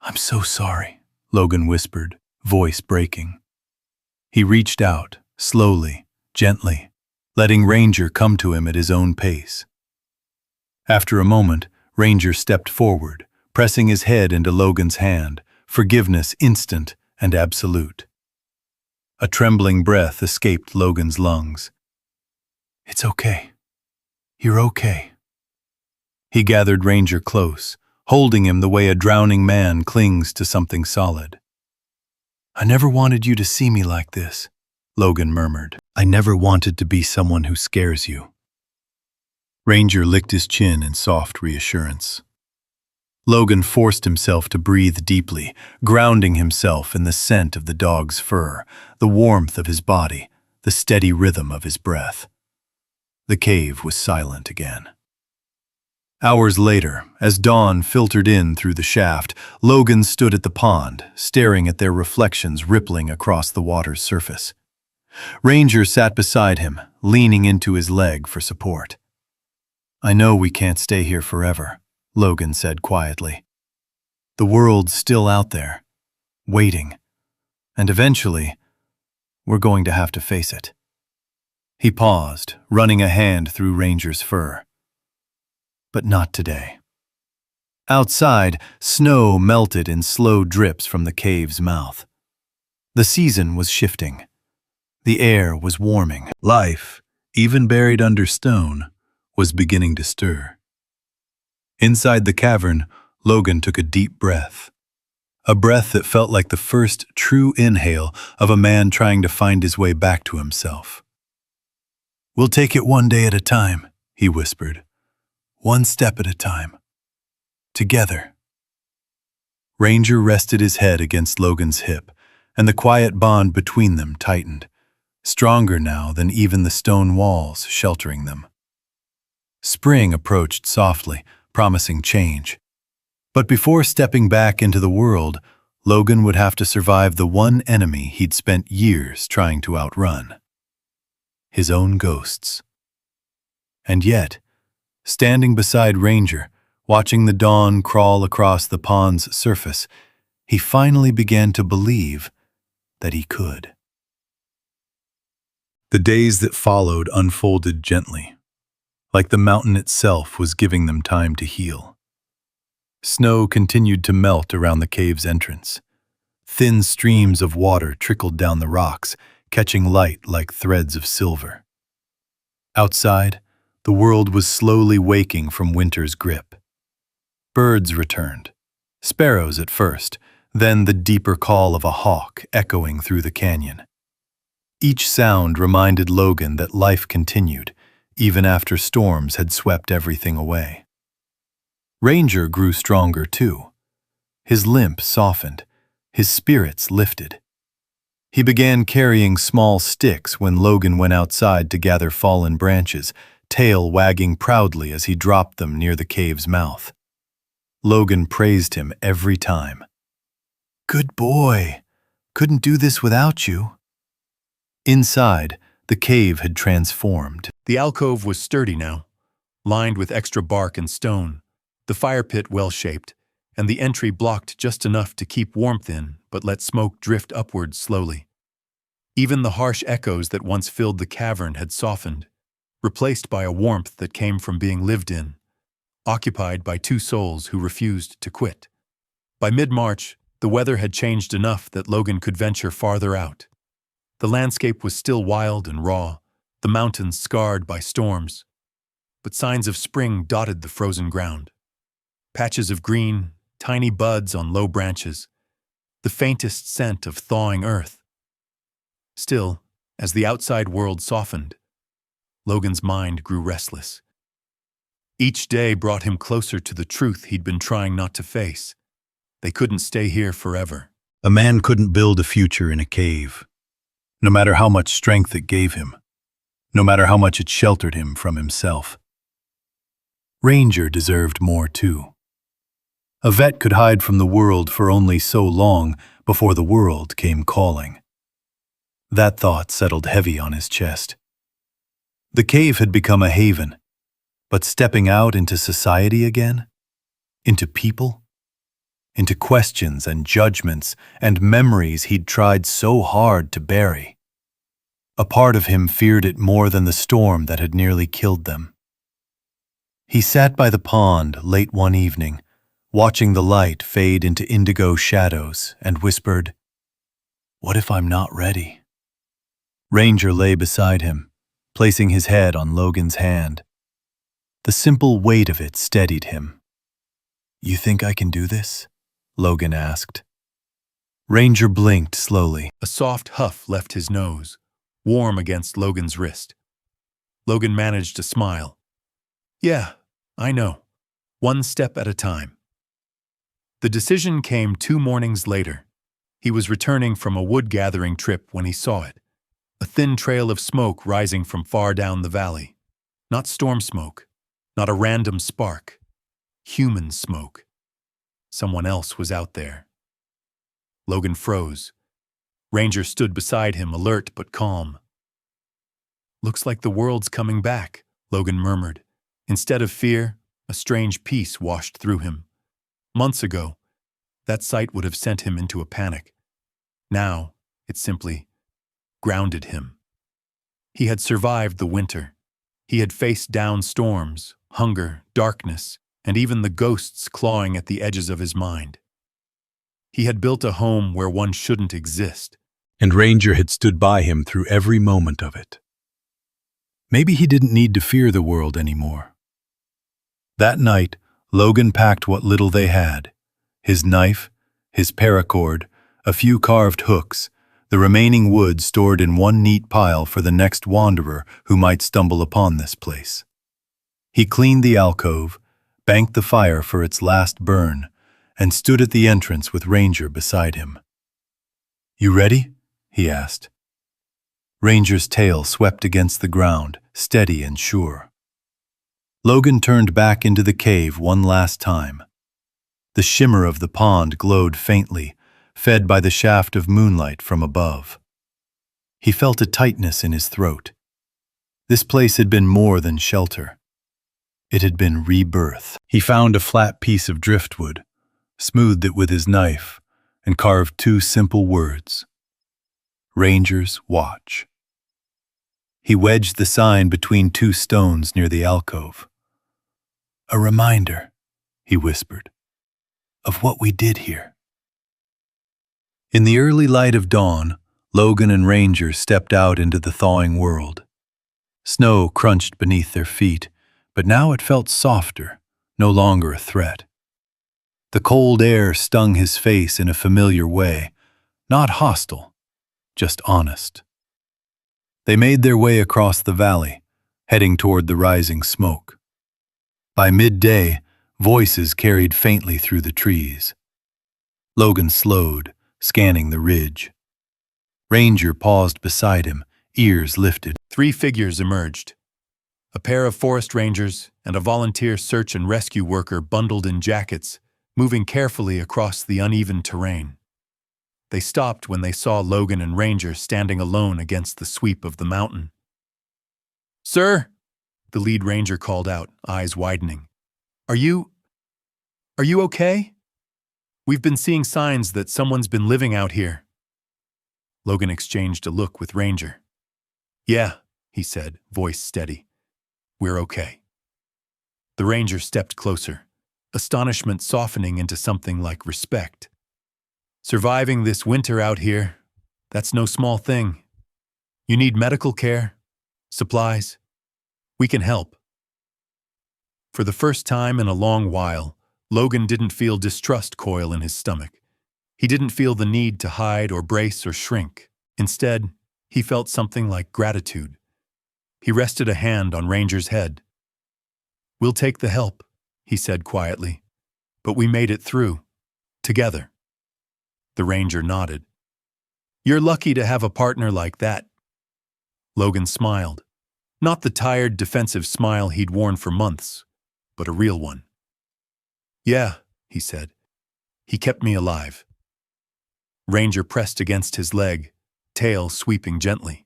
I'm so sorry, Logan whispered, voice breaking. He reached out, slowly, gently, letting Ranger come to him at his own pace. After a moment, Ranger stepped forward, pressing his head into Logan's hand, forgiveness instant and absolute. A trembling breath escaped Logan's lungs. It's okay. You're okay. He gathered Ranger close, holding him the way a drowning man clings to something solid. I never wanted you to see me like this, Logan murmured. I never wanted to be someone who scares you. Ranger licked his chin in soft reassurance. Logan forced himself to breathe deeply, grounding himself in the scent of the dog's fur, the warmth of his body, the steady rhythm of his breath. The cave was silent again. Hours later, as dawn filtered in through the shaft, Logan stood at the pond, staring at their reflections rippling across the water's surface. Ranger sat beside him, leaning into his leg for support. I know we can't stay here forever, Logan said quietly. The world's still out there, waiting, and eventually, we're going to have to face it. He paused, running a hand through Ranger's fur. But not today. Outside, snow melted in slow drips from the cave's mouth. The season was shifting. The air was warming. Life, even buried under stone, was beginning to stir. Inside the cavern, Logan took a deep breath. A breath that felt like the first true inhale of a man trying to find his way back to himself. We'll take it one day at a time, he whispered. One step at a time. Together. Ranger rested his head against Logan's hip, and the quiet bond between them tightened, stronger now than even the stone walls sheltering them. Spring approached softly, promising change. But before stepping back into the world, Logan would have to survive the one enemy he'd spent years trying to outrun: his own ghosts. And yet, standing beside Ranger, watching the dawn crawl across the pond's surface, he finally began to believe that he could. The days that followed unfolded gently, like the mountain itself was giving them time to heal. Snow continued to melt around the cave's entrance. Thin streams of water trickled down the rocks, catching light like threads of silver. Outside, the world was slowly waking from winter's grip. Birds returned, sparrows at first, then the deeper call of a hawk echoing through the canyon. Each sound reminded Logan that life continued, even after storms had swept everything away. Ranger grew stronger too. His limp softened, his spirits lifted. He began carrying small sticks when Logan went outside to gather fallen branches, tail wagging proudly as he dropped them near the cave's mouth. Logan praised him every time. "Good boy. Couldn't do this without you." Inside, the cave had transformed. The alcove was sturdy now, lined with extra bark and stone, the fire pit well-shaped, and the entry blocked just enough to keep warmth in but let smoke drift upwards slowly. Even the harsh echoes that once filled the cavern had softened, replaced by a warmth that came from being lived in, occupied by two souls who refused to quit. By mid-March, the weather had changed enough that Logan could venture farther out. The landscape was still wild and raw, the mountains scarred by storms, but signs of spring dotted the frozen ground. Patches of green, tiny buds on low branches, the faintest scent of thawing earth. Still, as the outside world softened, Logan's mind grew restless. Each day brought him closer to the truth he'd been trying not to face. They couldn't stay here forever. A man couldn't build a future in a cave, no matter how much strength it gave him, no matter how much it sheltered him from himself. Ranger deserved more too. A vet could hide from the world for only so long before the world came calling. That thought settled heavy on his chest. The cave had become a haven, but stepping out into society again? Into people? Into questions and judgments and memories he'd tried so hard to bury. A part of him feared it more than the storm that had nearly killed them. He sat by the pond late one evening, watching the light fade into indigo shadows, and whispered, "What if I'm not ready?" Ranger lay beside him, placing his head on Logan's hand. The simple weight of it steadied him. "You think I can do this?" Logan asked. Ranger blinked slowly. A soft huff left his nose, warm against Logan's wrist. Logan managed to smile. "Yeah, I know. One step at a time." The decision came 2 mornings later. He was returning from a wood-gathering trip when he saw it. A thin trail of smoke rising from far down the valley. Not storm smoke, not a random spark. Human smoke. Someone else was out there. Logan froze. Ranger stood beside him, alert but calm. "Looks like the world's coming back," Logan murmured. Instead of fear, a strange peace washed through him. Months ago, that sight would have sent him into a panic. Now, it simply grounded him. He had survived the winter. He had faced down storms, hunger, darkness, and even the ghosts clawing at the edges of his mind. He had built a home where one shouldn't exist. And Ranger had stood by him through every moment of it. Maybe he didn't need to fear the world anymore. That night, Logan packed what little they had: his knife, his paracord, a few carved hooks, the remaining wood stored in one neat pile for the next wanderer who might stumble upon this place. He cleaned the alcove, banked the fire for its last burn, and stood at the entrance with Ranger beside him. "You ready?" he asked. Ranger's tail swept against the ground, steady and sure. Logan turned back into the cave one last time. The shimmer of the pond glowed faintly, fed by the shaft of moonlight from above. He felt a tightness in his throat. This place had been more than shelter. It had been rebirth. He found a flat piece of driftwood, smoothed it with his knife, and carved two simple words: Rangers Watch. He wedged the sign between two stones near the alcove. A reminder, he whispered, of what we did here. In the early light of dawn, Logan and Ranger stepped out into the thawing world. Snow crunched beneath their feet, but now it felt softer, no longer a threat. The cold air stung his face in a familiar way, not hostile, just honest. They made their way across the valley, heading toward the rising smoke. By midday, voices carried faintly through the trees. Logan slowed, scanning the ridge. Ranger paused beside him, ears lifted. 3 figures emerged. A pair of forest rangers and a volunteer search and rescue worker bundled in jackets, moving carefully across the uneven terrain. They stopped when they saw Logan and Ranger standing alone against the sweep of the mountain. "Sir," the lead ranger called out, eyes widening. Are you okay? We've been seeing signs that someone's been living out here." Logan exchanged a look with Ranger. "Yeah," he said, voice steady. "We're okay." The ranger stepped closer, astonishment softening into something like respect. "Surviving this winter out here, that's no small thing. You need medical care? Supplies? We can help." For the first time in a long while, Logan didn't feel distrust coil in his stomach. He didn't feel the need to hide or brace or shrink. Instead, he felt something like gratitude. He rested a hand on Ranger's head. "We'll take the help," he said quietly. "But we made it through. Together." The ranger nodded. "You're lucky to have a partner like that." Logan smiled. Not the tired, defensive smile he'd worn for months, but a real one. "Yeah," he said. "He kept me alive." Ranger pressed against his leg, tail sweeping gently.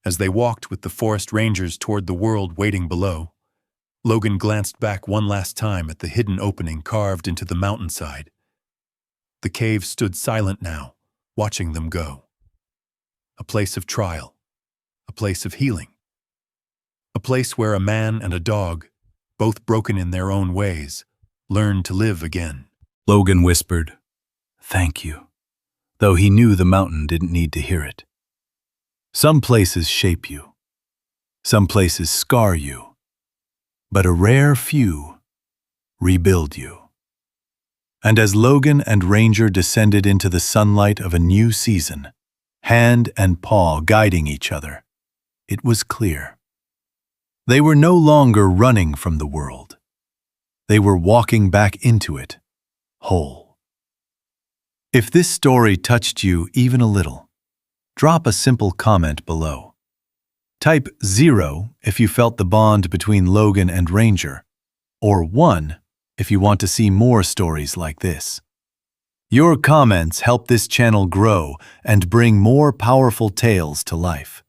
As they walked with the forest rangers toward the world waiting below, Logan glanced back one last time at the hidden opening carved into the mountainside. The cave stood silent now, watching them go. A place of trial, a place of healing, a place where a man and a dog, both broken in their own ways, learned to live again. Logan whispered, "Thank you," though he knew the mountain didn't need to hear it. Some places shape you. Some places scar you. But a rare few rebuild you. And as Logan and Ranger descended into the sunlight of a new season, hand and paw guiding each other, it was clear. They were no longer running from the world. They were walking back into it, whole. If this story touched you even a little, drop a simple comment below. Type 0 if you felt the bond between Logan and Ranger, or 1 if you want to see more stories like this. Your comments help this channel grow and bring more powerful tales to life.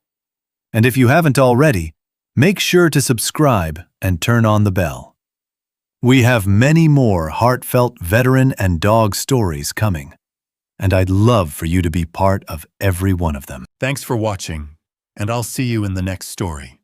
And if you haven't already, make sure to subscribe and turn on the bell. We have many more heartfelt veteran and dog stories coming, and I'd love for you to be part of every one of them. Thanks for watching, and I'll see you in the next story.